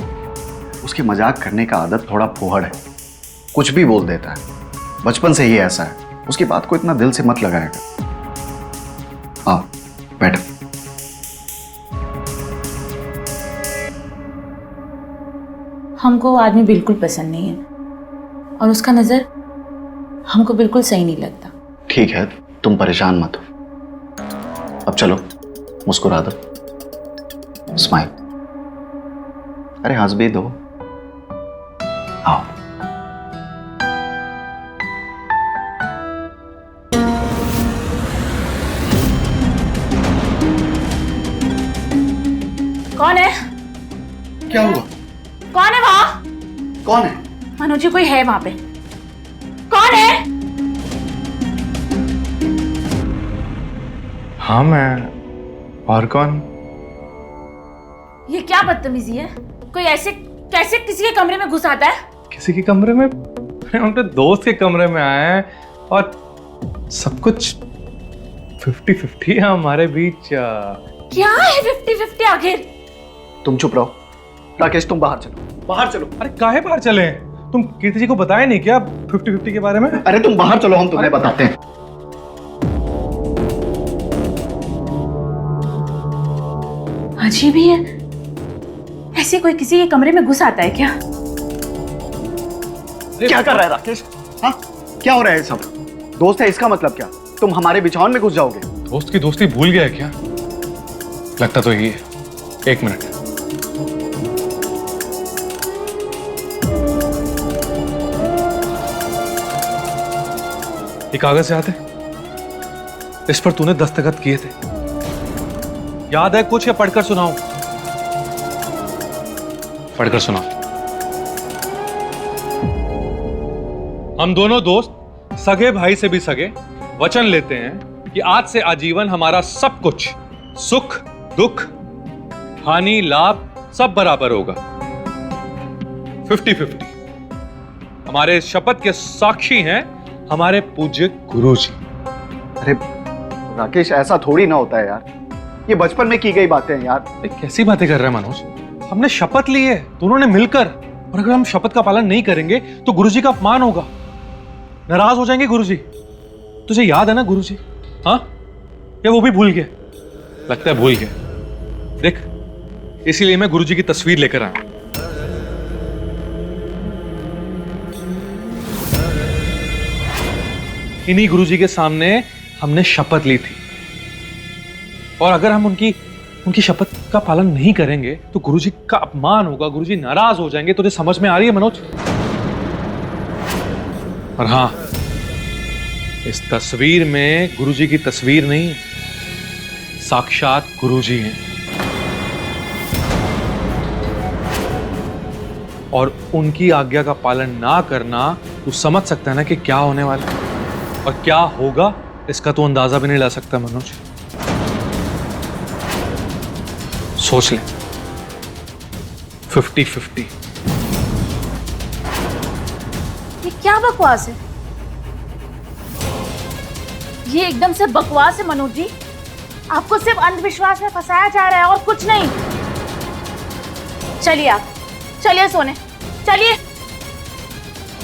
उसके मजाक करने का आदत थोड़ा फुहड़ है, कुछ भी बोल देता है। बचपन से ही ऐसा है, उसकी बात को इतना दिल से मत लगाएगा। आओ बैठो। हमको वो आदमी बिल्कुल पसंद नहीं है, और उसका नजर हमको बिल्कुल सही नहीं लगता। ठीक है, तुम परेशान मत हो। अब चलो मुस्कुरा दो, स्माइल। अरे हंस भी दो। आओ। कौन है? क्या हुआ? कौन है वहाँ? कौन है? मनोज जी, कोई है वहाँ पे? कौन है? हाँ मैं। और कौन? ये क्या बदतमीजी है? कोई ऐसे कैसे किसी के कमरे में घुस आता है? किसी के कमरे में? अरे हम तो दोस्त के कमरे में आए हैं, और सब कुछ 50-50 है हमारे बीच। क्या है 50-50 आखिर? तुम चुप रहो। राकेश तुम बाहर चलो, बाहर चलो। अरे काहे बाहर चले? तुम कीर्ति जी को बताया नहीं क्या 50-50 के बारे में? अरे तुम बाहर चलो, हम तुम्हें बताते हैं। अजीब ही है, ऐसे कोई किसी के कमरे में घुस आता है क्या? क्या कर रहा है राकेश? हाँ? क्या हो रहा है सब? दोस्त है इसका मतलब क्या? तुम हमारे बिछावन में घुस जाओगे? दोस्त की दोस्ती भूल गया है क्या? लगता तो यही है। एक मिनट। ये कागज याद है? इस पर तूने दस्तखत किए थे। याद है कुछ या पढ़कर सुनाऊं? पढ़कर सुनाओ। हम दोनों दोस्त सगे भाई से भी सगे वचन लेते हैं कि आज से आजीवन हमारा सब कुछ, सुख दुख हानि लाभ सब बराबर होगा, 50-50। हमारे इस शपथ के साक्षी हैं हमारे पूज्य गुरुजी। अरे राकेश, ऐसा थोड़ी ना होता है यार, ये बचपन में की गई बातें हैं यार। कैसी बातें कर रहे हैं मनोज? हमने शपथ ली है दोनों ने मिलकर, और अगर हम शपथ का पालन नहीं करेंगे तो गुरुजी का अपमान होगा, नाराज हो जाएंगे गुरुजी। तुझे याद है ना गुरुजी? हाँ, या वो भी भूल गए? लगता है भूल गए। देख, इसीलिए मैं गुरुजी की तस्वीर लेकर आया। इन्हीं गुरुजी के सामने हमने शपथ ली थी, और अगर हम उनकी शपथ का पालन नहीं करेंगे तो गुरुजी का अपमान होगा, गुरुजी नाराज हो जाएंगे। तुझे समझ में आ रही है मनोज? और हाँ, इस तस्वीर में गुरुजी की तस्वीर नहीं, साक्षात गुरुजी हैं, और उनकी आज्ञा का पालन ना करना, तू समझ सकता है ना कि क्या होने वाला है और क्या होगा, इसका तो अंदाजा भी नहीं ला सकता मनोज। सोच ले, 50-50। ये क्या बकवास है? ये एकदम से बकवास है मनोज जी। आपको सिर्फ अंधविश्वास में फंसाया जा रहा है और कुछ नहीं। चलिए आप, चलिए सोने, चलिए।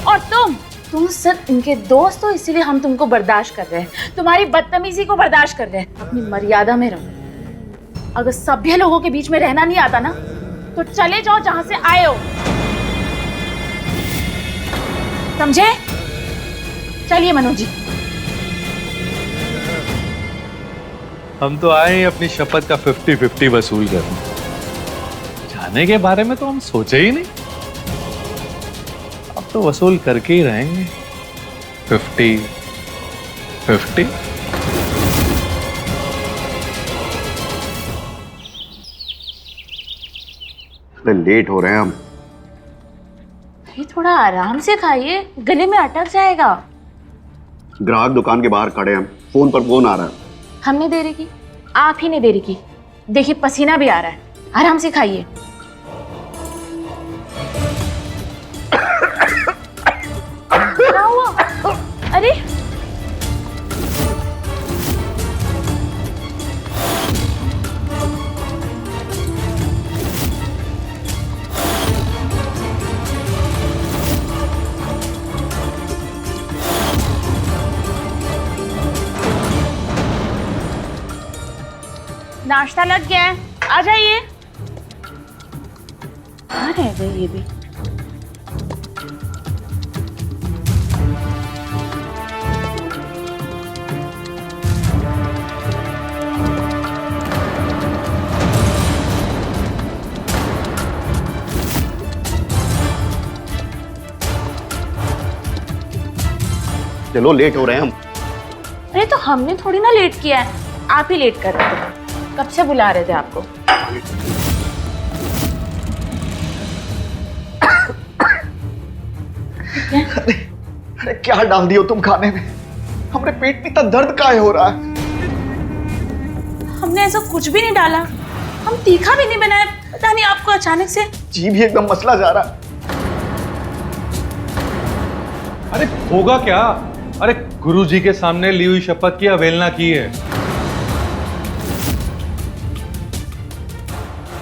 और तुम सिर्फ इनके दोस्त हो, इसीलिए हम तुमको बर्दाश्त कर रहे हैं, तुम्हारी बदतमीजी को बर्दाश्त कर रहे हैं। अपनी मर्यादा में रहो। अगर सभ्य लोगों के बीच में रहना नहीं आता ना, तो चले जाओ जहां से आए हो, समझे? चलिए मनोज जी। हम तो आए हैं अपनी शपथ का 50-50 वसूल करने। जाने के बारे में तो हम सोचे ही नहीं, अब तो वसूल करके ही रहेंगे 50-50। लेट हो रहे हैं हम। ये थोड़ा आराम से खाइए, गले में अटक जाएगा। ग्राहक दुकान के बाहर खड़े हैं, फोन पर फोन आ रहा है। हमने देरी की, आप ही ने देरी की। देखिए पसीना भी आ रहा है, आराम से खाइए। क्या हुआ? अरे नाश्ता लग गया है, आ जाइए। कहाँ रह गए ये भी? चलो, लेट हो रहे हैं हम। अरे तो हमने थोड़ी ना लेट किया है, आप ही लेट कर रहे थे। कब से बुला रहे थे आपको। अरे क्या डाल दियो तुम खाने में? हमारे पेट में इतना दर्द काहे हो रहा है? हमने ऐसा कुछ भी नहीं डाला, हम तीखा भी नहीं बनाया। पता नहीं आपको अचानक से जी भी एकदम मसला जा रहा है। अरे होगा क्या? अरे गुरुजी के सामने ली हुई शपथ की अवहेलना की है।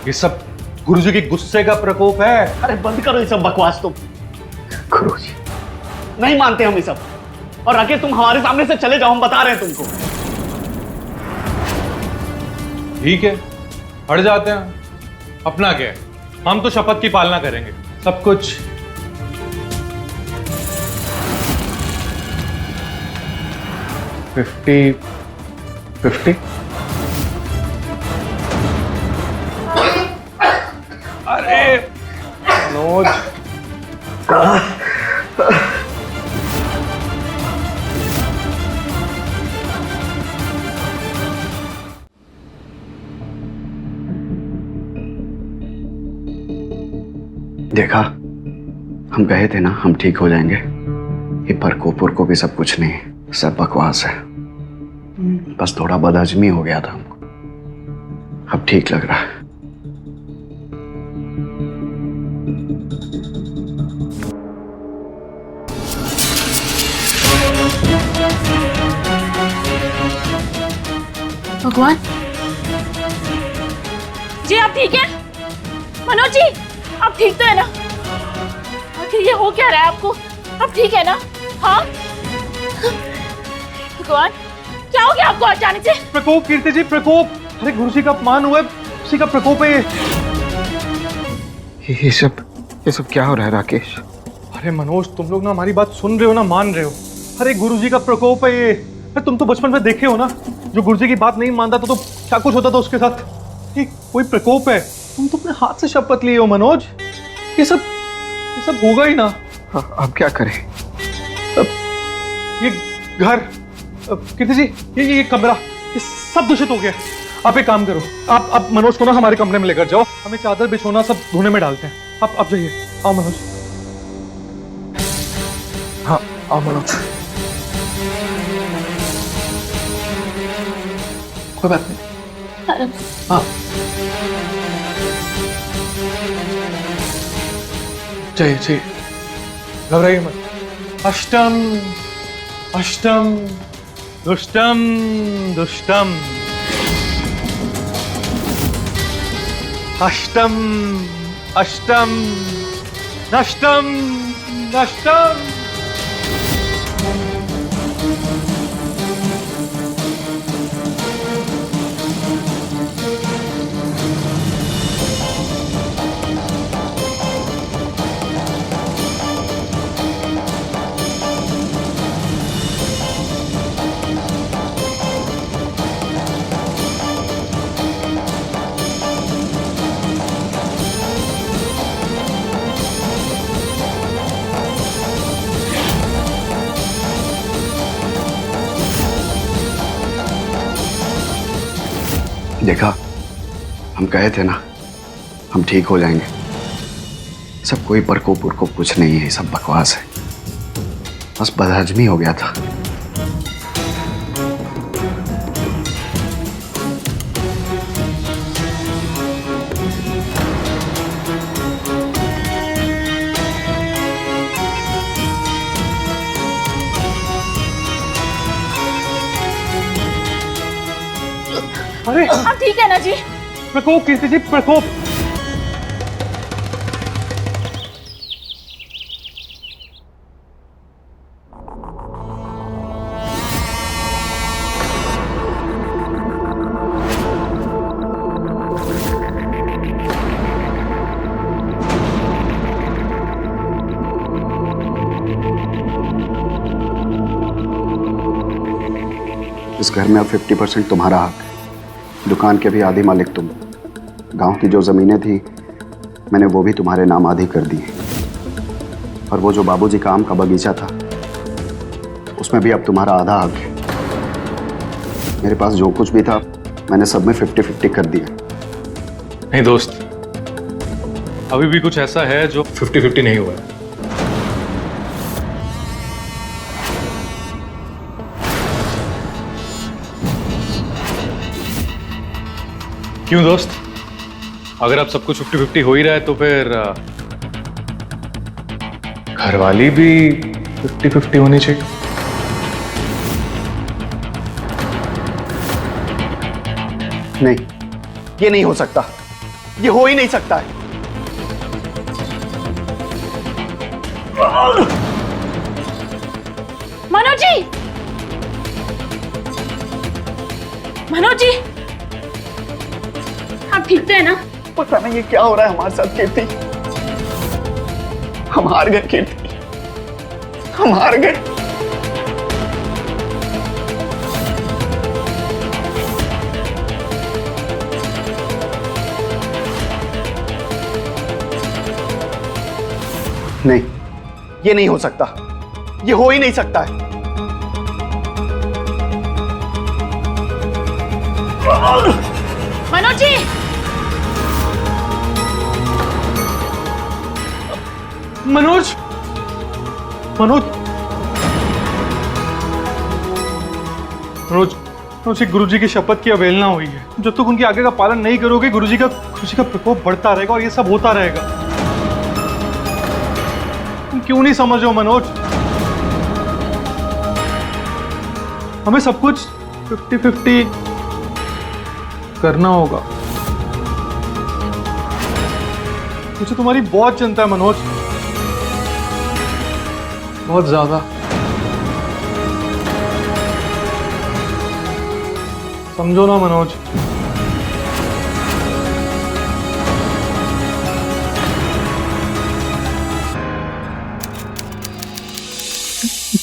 ये सब गुरुजी के गुस्से का प्रकोप है। अरे बंद करो ये सब बकवास तुम। गुरुजी, नहीं मानते हम ये सब। और राकेश, तुम हमारे सामने से चले जाओ, हम बता रहे हैं तुमको। ठीक है, हट जाते हैं। अपना क्या है, हम तो शपथ की पालना करेंगे। सब कुछ 50-50 अरे मनोज देखा, हम कहे थे ना हम ठीक हो जाएंगे। ये परकोपुर को भी सब कुछ नहीं, सब बकवास है। बस थोड़ा बदहजमी हो गया था हमको, अब ठीक लग रहा है। भगवान जी, आप ठीक है? मनोज जी, आप ठीक तो है ना? आखिर ये हो क्या रहा है आपको? आप ठीक है ना? हाँ भगवान, क्या हो गया आपको अचानक से? प्रकोप कीर्ति जी, प्रकोप। अरे गुरु जी का अपमान हुआ है, उसी का प्रकोप है ये सब क्या हो रहा है राकेश? अरे मनोज, तुम लोग ना हमारी बात सुन रहे हो ना मान रहे हो? अरे गुरु जी का प्रकोप है ये। अरे तुम तो बचपन में देखे हो ना, जो गुरु जी की बात नहीं मानता था तो क्या कुछ होता था उसके साथ। ये कोई प्रकोप है, तुम तो अपने हाथ से शपथ लिए हो मनोज। ये सब होगा ही ना। अब क्या करें? अब ये घर, कीर्ति जी, ये कमरा, ये सब दूषित हो गया। आप एक काम करो, आप मनोज को ना हमारे कमरे में लेकर जाओ, हमें चादर बिछोना सब धोने में डालते हैं। आप जाइए, आओ मनोज। हाँ आओ मनोज। कोई बात नहीं। हाँ चाहिए, घबराइए मत। अष्टम अष्टम दुष्टम दुष्टम, अष्टम अष्टम नष्टम नष्टम। देखा, हम कहे थे ना हम ठीक हो जाएंगे। सब कोई परकोपुर को कुछ नहीं है, सब बकवास है। बस बदहजमी हो गया था। अरे आप ठीक है ना जी? प्रकोप कीर्ति जी, प्रकोप। इस घर में अब 50% तुम्हारा हक है। दुकान के भी आधी मालिक तुम। गांव की जो जमीनें थी मैंने वो भी तुम्हारे नाम आधी कर दी। और वो जो बाबूजी का आम का बगीचा था उसमें भी अब तुम्हारा आधा हक है। मेरे पास जो कुछ भी था मैंने सब में 50-50 कर दिया। नहीं दोस्त, अभी भी कुछ ऐसा है जो 50-50 नहीं हुआ है। क्यों दोस्त? अगर आप सब कुछ 50-50 हो ही रहा है तो फिर घरवाली भी 50-50 होनी चाहिए। नहीं, ये नहीं हो सकता, ये हो ही नहीं सकता है। मनोज जी, मनोज जी, आप ठीक तो है ना? पता नहीं ये क्या हो रहा है हमारे साथ कीर्ति। हम हार गए कीर्ति, हम हार गए। ये नहीं हो सकता, ये हो ही नहीं सकता है। मनोज जी, मनोज, मनोज, मनोज, मनोज, गुरुजी की शपथ की अवहेलना हुई है। जब तक उनकी आज्ञा का पालन नहीं करोगे, गुरुजी का प्रकोप बढ़ता रहेगा और ये सब होता रहेगा। तुम क्यों नहीं समझ रहे हो मनोज? हमें सब कुछ 50-50 करना होगा। मुझे तुम्हारी बहुत चिंता है मनोज, बहुत ज्यादा। समझो ना मनोज।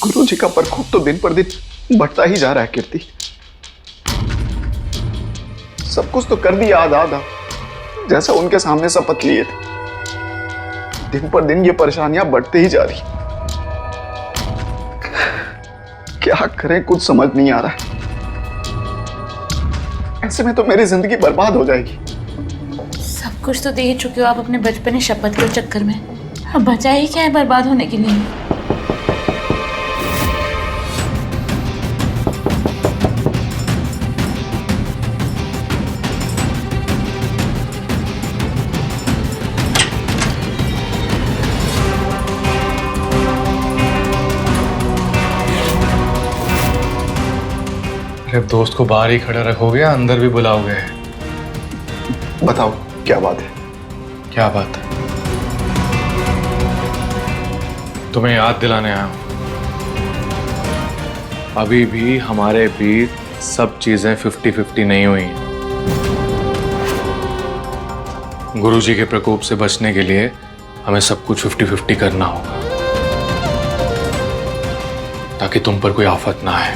गुरुजी का प्रकोप तो दिन पर दिन बढ़ता ही जा रहा है कीर्ति। सब कुछ तो कर दिया आधा आधा, जैसा उनके सामने शपथ लिए थे। दिन पर दिन ये परेशानियां बढ़ते ही जा रही। क्या करें कुछ समझ नहीं आ रहा है। ऐसे में तो मेरी जिंदगी बर्बाद हो जाएगी। सब कुछ तो दे ही चुके हो आप अपने बचपने शपथ के चक्कर में। अब बचा ही क्या है बर्बाद होने के लिए? अरे दोस्त को बाहर ही खड़ा रखोगे या अंदर भी बुलाओगे? बताओ क्या बात है? क्या बात है? तुम्हें याद दिलाने आया हूं, अभी भी हमारे बीच सब चीजें 50-50 नहीं हुई। गुरुजी के प्रकोप से बचने के लिए हमें सब कुछ 50-50 करना होगा, ताकि तुम पर कोई आफत ना आए।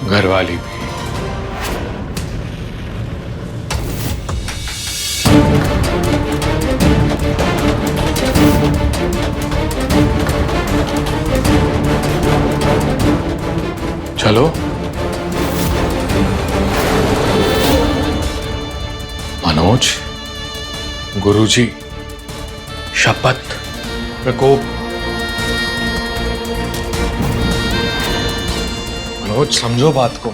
घरवाली भी। चलो मनोज, गुरुजी, शपथ, प्रकोप। मनोज समझो बात को,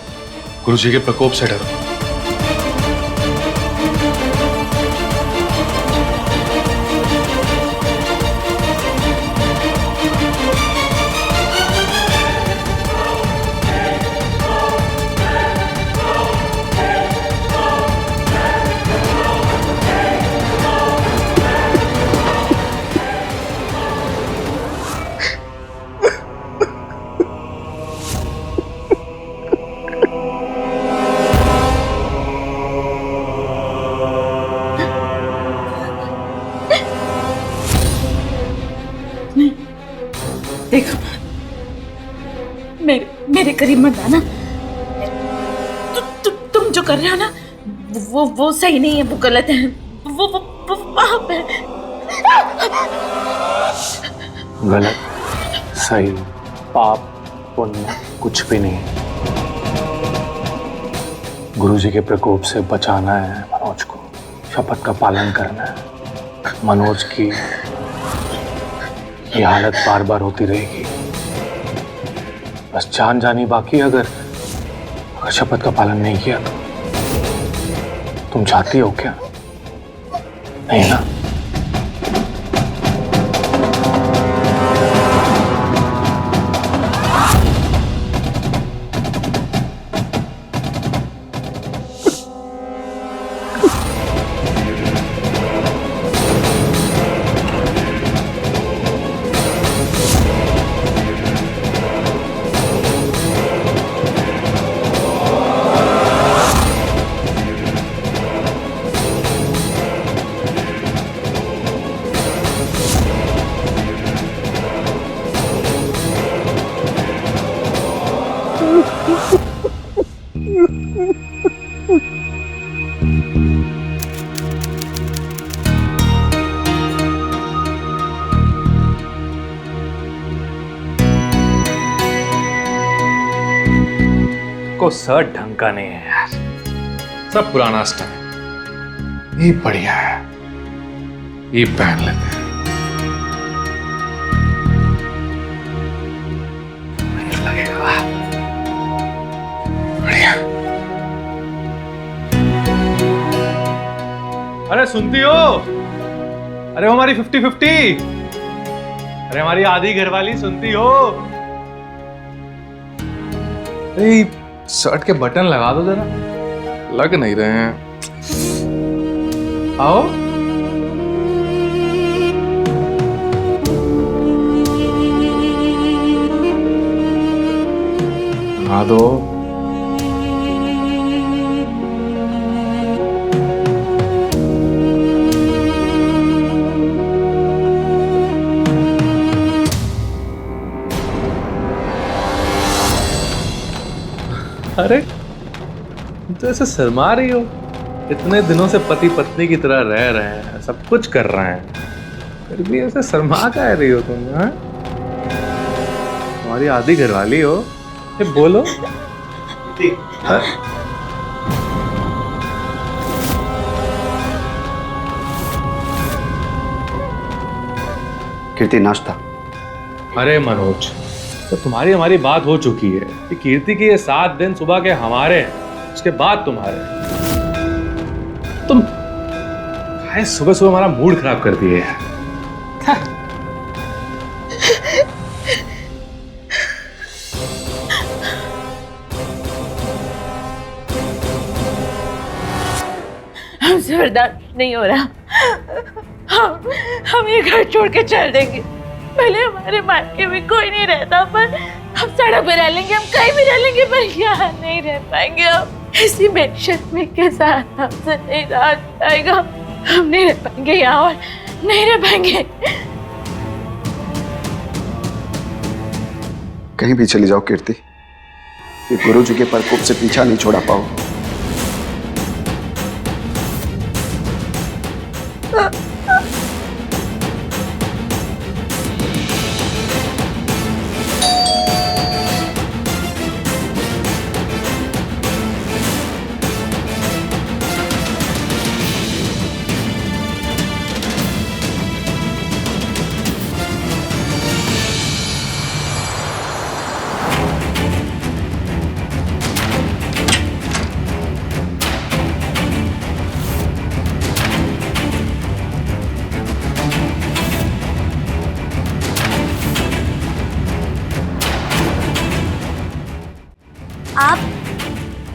गुरुजी के प्रकोप से डरो। देखो, मेरे करीब मत आना। तुम जो कर रहे हो ना, वो सही नहीं है, वो गलत है, वो पाप है। गलत, सही, पाप, पुण्य कुछ भी नहीं। गुरुजी के प्रकोप से बचाना है मनोज को, शपथ का पालन करना है। मनोज की ये हालत बार बार होती रहेगी, बस जान जानी बाकी। अगर शपथ का पालन नहीं किया तो तुम चाहती हो क्या? नहीं ना? को शर्ट ढंग का नहीं है यार, सब पुराना स्टाइल। ये बढ़िया है, ये पहन लेते हैं। लगेगा बढ़िया। अरे सुनती हो? अरे हमारी 50-50, अरे हमारी आधी घरवाली सुनती हो? अरे शर्ट के बटन लगा दो जरा, लग नहीं रहे हैं। आओ। लगा दो। अरे तो ऐसे शर्मा रही हो? इतने दिनों से पति पत्नी की तरह रह रहे हैं, सब कुछ कर रहे हैं, फिर भी ऐसे शर्मा कह रही हो तुम? हाँ, तुम्हारी आधी घरवाली हो, ये बोलो। हाँ? कीर्ति नाश्ता। अरे मनोज, तो तुम्हारी हमारी बात हो चुकी है कि कीर्ति के ये 7 दिन सुबह के हमारे हैं, उसके बाद तुम्हारे। तुम सुबह सुबह हमारा मूड खराब कर दिए यार। हमसे बर्दाश्त नहीं हो रहा। हम ये घर छोड़ के चल देंगे। पहले हमारे मायके में कोई नहीं रहता, पर हम सड़क पे रह लेंगे, हम कहीं भी रह लेंगे, पर यहाँ नहीं रह पाएंगे। हम इसी बेशर्मी के साथ हमसे नहीं रहा जाएगा। हम नहीं रह पाएंगे यहाँ, और नहीं रह पाएंगे। कहीं भी चली जाओ कीर्ति, ये गुरुजी के प्रकोप से पीछा नहीं छोड़ा पाओ।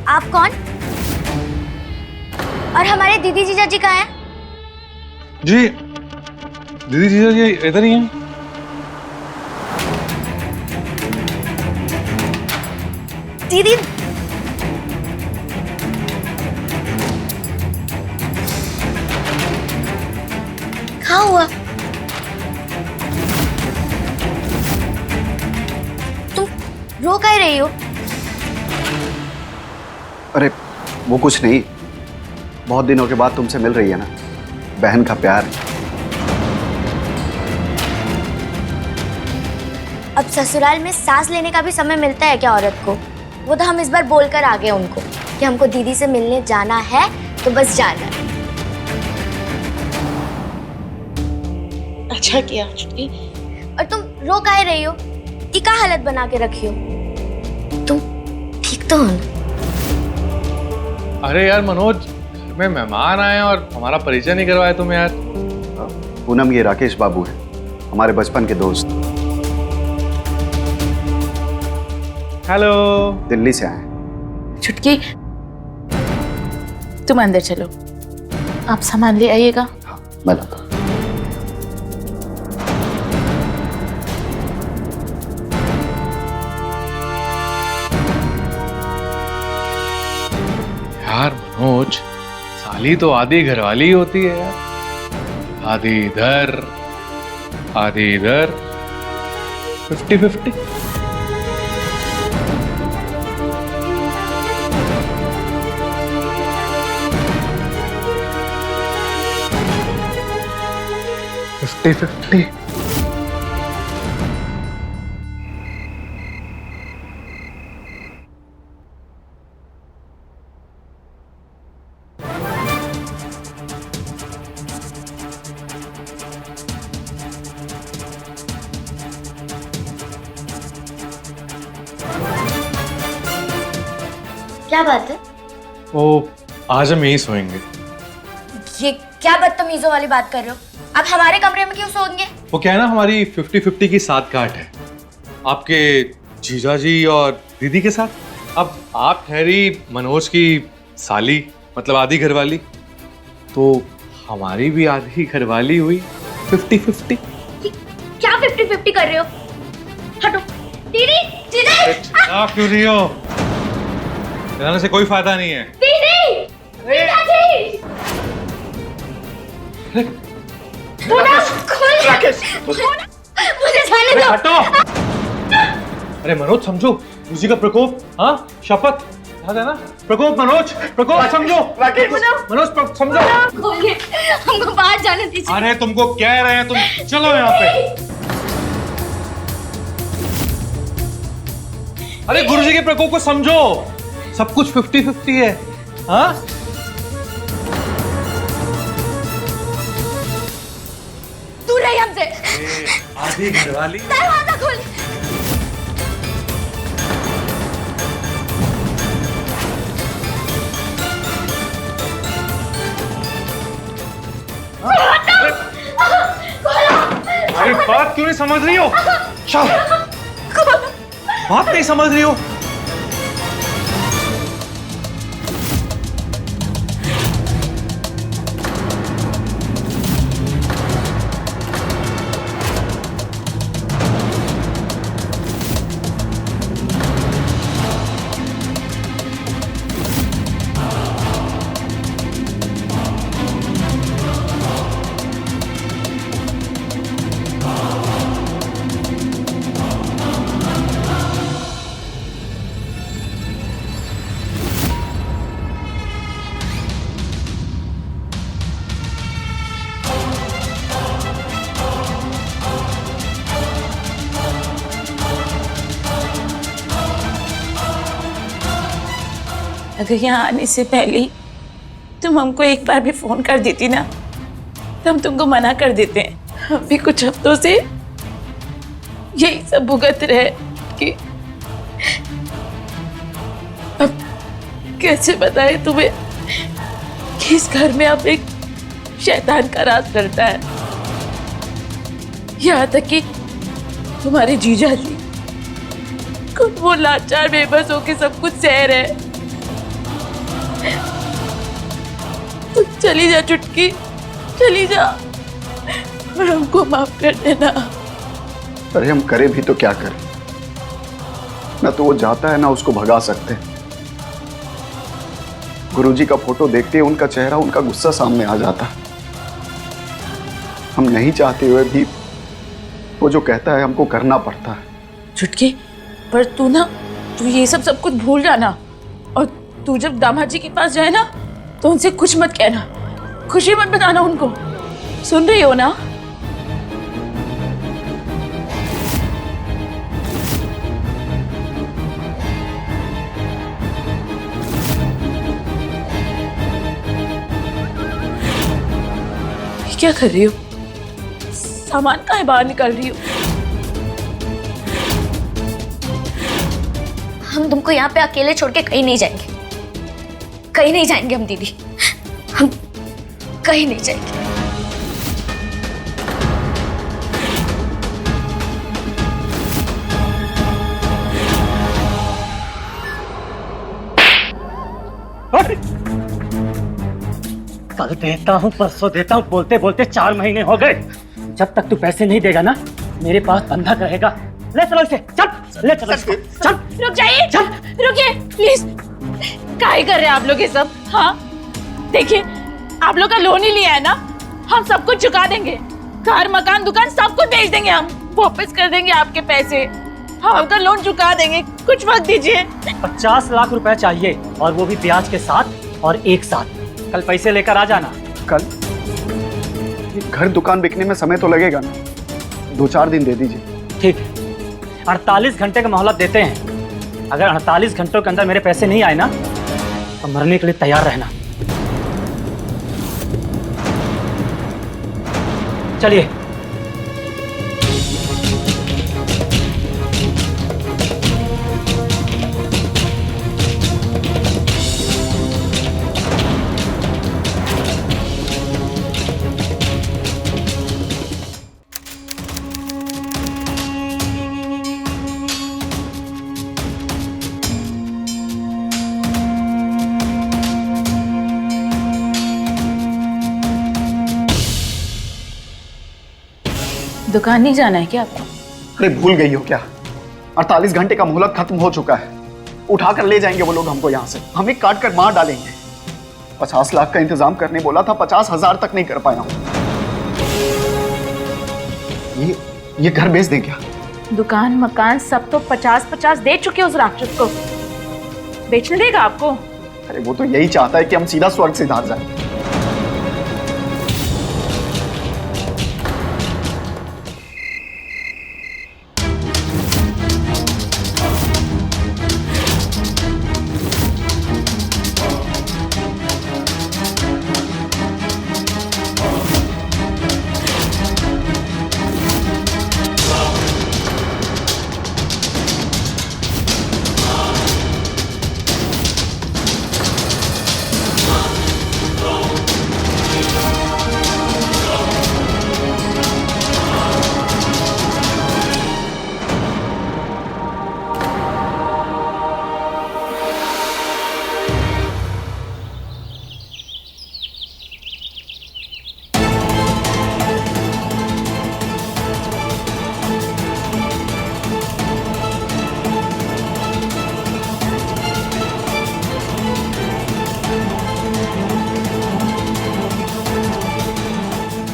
आप कौन? और हमारे दीदी जीजा जी कहाँ हैं? जी, दीदी जीजा जी इधर ही हैं। दीदी कहाँ हुआ? तुम रो कह रही हो? अरे वो कुछ नहीं, बहुत दिनों के बाद तुमसे मिल रही है ना, बहन का प्यार। अब ससुराल में सांस लेने का भी समय मिलता है क्या औरत को? वो तो हम इस बार बोलकर आ गए उनको कि हमको दीदी से मिलने जाना है, तो बस जाना है। अच्छा किया छुट्टी। और तुम रो काहे रही हो? ये क्या हालत बना के रखी हो? तुम ठीक तो हो ना? अरे यार मनोज, में मेहमान आए और हमारा परिचय नहीं करवाया तुम यार। पूनम, ये राकेश बाबू है, हमारे बचपन के दोस्त। हेलो। दिल्ली से आए। छुटकी, तुम अंदर चलो, आप सामान ले आइएगा। हाँ, मैं लाता हूं। यार मनोज, साली तो आधी घरवाली होती है यार। आधी इधर आधी इधर, 50-50। क्या बात है? ओ, आज हम यहीं सोएंगे। ये क्या बदतमीजों वाली बात कर रहे हो? आप हमारे कमरे में क्यों सोएंगे? वो क्या है ना, हमारी 50-50 की साठगांठ है आपके जीजा जी और दीदी के साथ। अब आप ठहरी मनोज की साली, मतलब आधी घरवाली, तो हमारी भी आधी घरवाली हुई 50-50। क्या 50-50 कर रहे हो? हटो। दीदी, जीजा क्यों रही हो? चिल्लाने से कोई फायदा नहीं है। दीदी, जीजाजी। मुझे जाने दो। हटो। अरे मनोज समझो, उसी का प्रकोप। हाँ, शपथ याद है ना? प्रकोप मनोज, प्रकोप समझो। मनोज समझो। खोलिए, हमको बाहर जाने दीजिए। अरे तुमको कह रहे हैं, तुम चलो यहाँ पे। अरे गुरुजी के प्रकोप को समझो, सब कुछ 50-50 है। हाँ, दूर रहिए हमसे। आधी घरवाली। दरवाजा खोल। अरे बात क्यों नहीं समझ रही हो? चल, बात नहीं समझ रही हो? अगर यहाँ आने से पहले तुम हमको एक बार भी फोन कर देती ना, तो हम तुमको मना कर देते हैं। हम भी कुछ हफ्तों से यही सब भुगत रहे कि अब कैसे बताए तुम्हें कि इस घर में अब एक शैतान का राज करता है। यहाँ तक कि तुम्हारे जीजा जी खुद वो लाचार बेबस होके सब कुछ सह रहे। तो चली जा चुटकी, चली जा और हमको माफ कर देना। अरे हम करें भी तो क्या करें? ना तो वो जाता है ना उसको भगा सकते। गुरुजी का फोटो देखते ही उनका चेहरा, उनका गुस्सा सामने आ जाता। हम नहीं चाहते हुए भी वो जो कहता है हमको करना पड़ता है। चुटकी, पर तू ये सब कुछ भूल जाना, और तू जब दामाद जी के पास जाए ना तो उनसे कुछ मत कहना, खुशी मत बताना उनको। सुन रही हो ना? क्या कर रही हो? सामान काहे बाहर निकल रही हो? हम तुमको यहाँ पे अकेले छोड़ के कहीं नहीं जाएंगे, कहीं नहीं जाएंगे हम दीदी, हम कहीं नहीं जाएंगे। कल देता हूँ, परसों देता हूँ, बोलते बोलते 4 महीने हो गए। जब तक तू पैसे नहीं देगा ना, मेरे पास बंधक रहेगा। ले चलो इसे, चल ले चलो इसको, चल। रुक जाइए, चल रुकिए प्लीज। काहे कर रहे हैं आप लोग ये सब? हाँ देखिए, आप लोग का लोन ही लिया है ना, हम सब कुछ चुका देंगे। घर, मकान, दुकान सब कुछ बेच देंगे, हम वापस कर देंगे आपके पैसे, हम आपका लोन चुका देंगे। कुछ वक्त दीजिए। 50 लाख रुपए चाहिए, और वो भी ब्याज के साथ और एक साथ। कल पैसे लेकर आ जाना। कल? घर दुकान बिकने में समय तो लगेगा ना, 2-4 दिन दे दीजिए। ठीक है, 48 घंटे का मोहलत देते हैं। अगर 48 घंटों के अंदर मेरे पैसे नहीं आए ना, तो मरने के लिए तैयार रहना। चलिए। दुकान नहीं जाना है क्या आपको? अरे भूल गई हो क्या? 48 घंटे का मोहलत खत्म हो चुका है। उठा कर ले जाएंगे वो लोग हमको यहाँ से, हमें काट कर मार डालेंगे। 50 लाख का इंतजाम करने बोला था, 50,000 तक नहीं कर पाया हूँ। ये घर बेच दें क्या? दुकान मकान सब तो 50-50 दे चुके उस राक्षस को, बेचने देगा आपको? अरे वो तो यही चाहता है कि हम सीधा स्वर्ग से धार जाएं।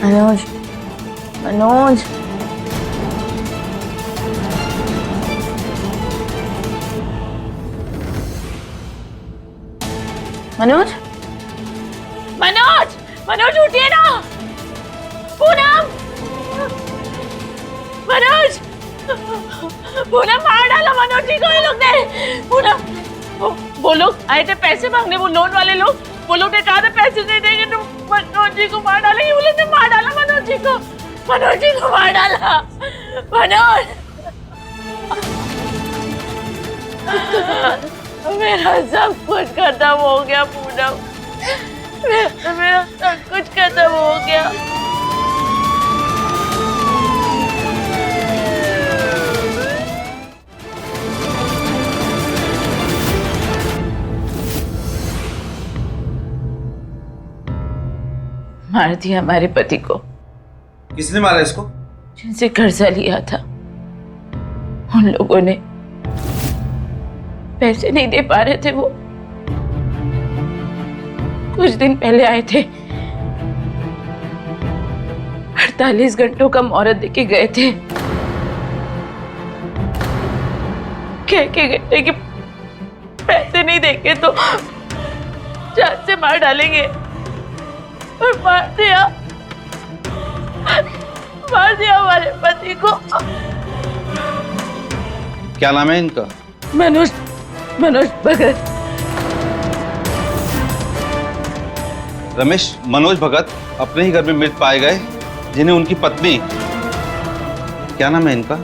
मनोज, मनोज, मनोज, मनोज, मनोज उठिए ना। पूनम, मनोज, पूनम मार डाला मनोज जी को ये लोग ने। पूनम, वो लोग आए थे पैसे मांगने, वो लोन वाले लोग, वो लोग ने कहा था पैसे नहीं देंगे तो मनोज जी को मार डालेंगे। वो लोग ने मार डाला मनोज जी को, मनोज जी को मार डाला। मनोज, मेरा सब कुछ खत्म हो गया पूनम, मेरा सब कुछ खत्म हो गया। मार दिया हमारे पति को। किसने मारा इसको? जिनसे कर्जा लिया था उन लोगों ने, पैसे नहीं दे पा रहे थे वो। कुछ दिन पहले आए थे, 48 घंटों का मुहूर्त देके गए थे, कह के गए थे कि पैसे नहीं देंगे तो जान से मार डालेंगे, और मार दिया हमारे पति को। क्या नाम है इनका? मनोज, मनोज भगत। रमेश, मनोज भगत अपने ही घर में मृत पाए गए, जिन्हें उनकी पत्नी, क्या नाम है इनका?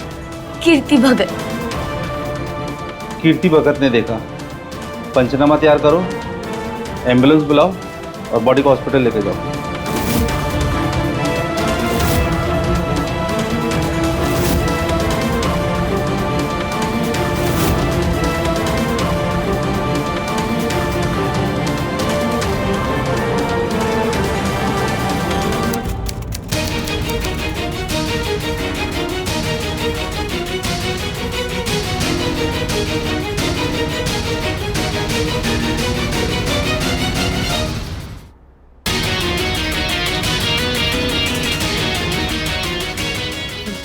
कीर्ति भगत। कीर्ति भगत ने देखा। पंचनामा तैयार करो, एम्बुलेंस बुलाओ और बॉडी को हॉस्पिटल लेके जाओ।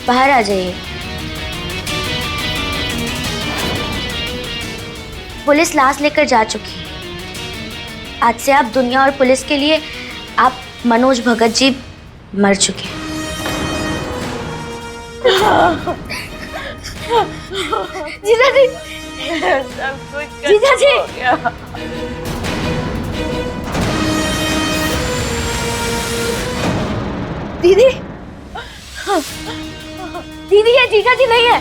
बाहर आ जाइए। पुलिस लाश लेकर जा चुकी है। आज से आप दुनिया और पुलिस के लिए आप मनोज भगत जी मर चुके हैं। जीजा जी, जीजा जी, दीदी, दीदी ये जीजा जी नहीं है।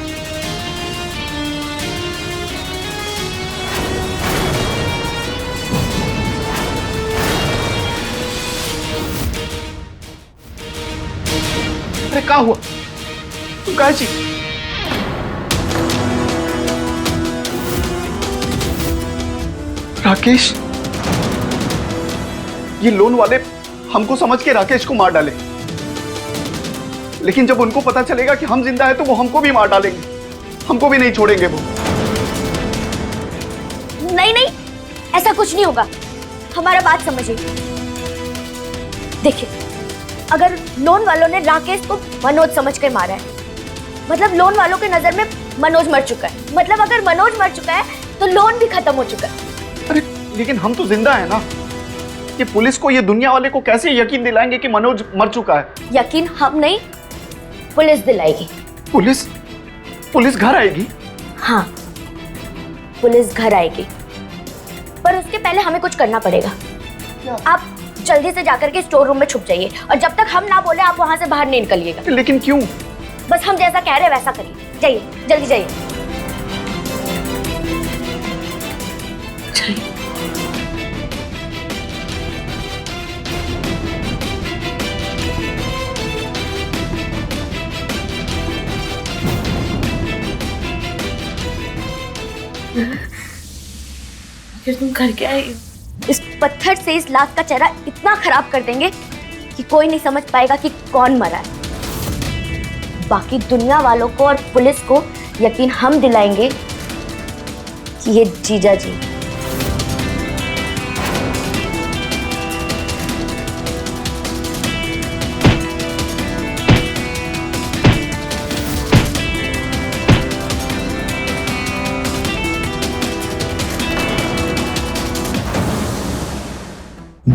अरे क्या हुआ? तुम कहाँ छी? राकेश, ये लोन वाले हमको समझ के राकेश को मार डाले। लेकिन जब उनको पता चलेगा कि हम जिंदा है तो वो हमको भी मार डालेंगे, हमको भी नहीं छोड़ेंगे वो। नहीं नहीं, ऐसा कुछ नहीं होगा, हमारा बात समझिए। देखिए, अगर लोन वालों ने राकेश को मनोज समझकर मारा है, मतलब लोन वालों के नजर में मनोज मर चुका है। मतलब अगर मनोज मर चुका है तो लोन भी खत्म हो चुका है। अरे लेकिन हम तो जिंदा है ना। ये पुलिस को, ये दुनिया वाले को कैसे यकीन दिलाएंगे कि मनोज मर चुका है? यकीन हम नहीं, पुलिस दिलाएगी। पुलिस घर आएगी? हाँ, पुलिस घर आएगी, पर उसके पहले हमें कुछ करना पड़ेगा। आप जल्दी से जाकर के स्टोर रूम में छुप जाइए और जब तक हम ना बोले आप वहां से बाहर नहीं निकलिएगा। लेकिन क्यों? बस हम जैसा कह रहे हैं वैसा करिए। जाइए, जल्दी जाइए। फिर तुम कर क्या आई? इस पत्थर से इस लाश का चेहरा इतना खराब कर देंगे कि कोई नहीं समझ पाएगा कि कौन मरा है। बाकी दुनिया वालों को और पुलिस को यकीन हम दिलाएंगे कि ये जीजा जी।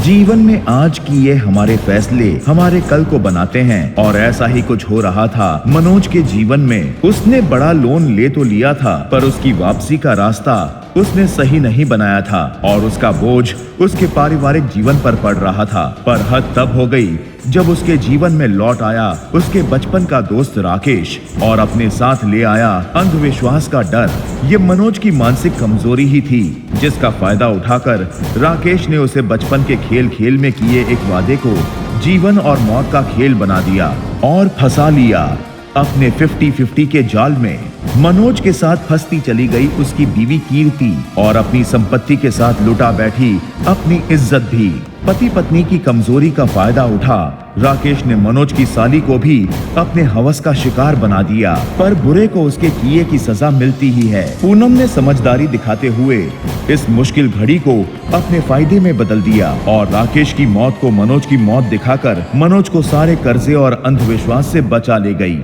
जीवन में आज किए हमारे फैसले हमारे कल को बनाते हैं और ऐसा ही कुछ हो रहा था मनोज के जीवन में। उसने बड़ा लोन ले तो लिया था पर उसकी वापसी का रास्ता उसने सही नहीं बनाया था और उसका बोझ उसके पारिवारिक जीवन पर पड़ रहा था। पर हद तब हो गई जब उसके जीवन में लौट आया उसके बचपन का दोस्त राकेश और अपने साथ ले आया अंधविश्वास का डर। ये मनोज की मानसिक कमजोरी ही थी जिसका फायदा उठाकर राकेश ने उसे बचपन के खेल खेल में किए एक वादे को जीवन और मौत का खेल बना दिया और फंसा लिया अपने 50-50 के जाल में। मनोज के साथ फंसती चली गई उसकी बीवी कीर्ति और अपनी संपत्ति के साथ लुटा बैठी अपनी इज्जत भी। पति पत्नी की कमजोरी का फायदा उठा राकेश ने मनोज की साली को भी अपने हवस का शिकार बना दिया। पर बुरे को उसके किए की सजा मिलती ही है। पूनम ने समझदारी दिखाते हुए इस मुश्किल घड़ी को अपने फायदे में बदल दिया और राकेश की मौत को मनोज की मौत दिखाकर मनोज को सारे कर्जे और अंधविश्वास से बचा ले गई।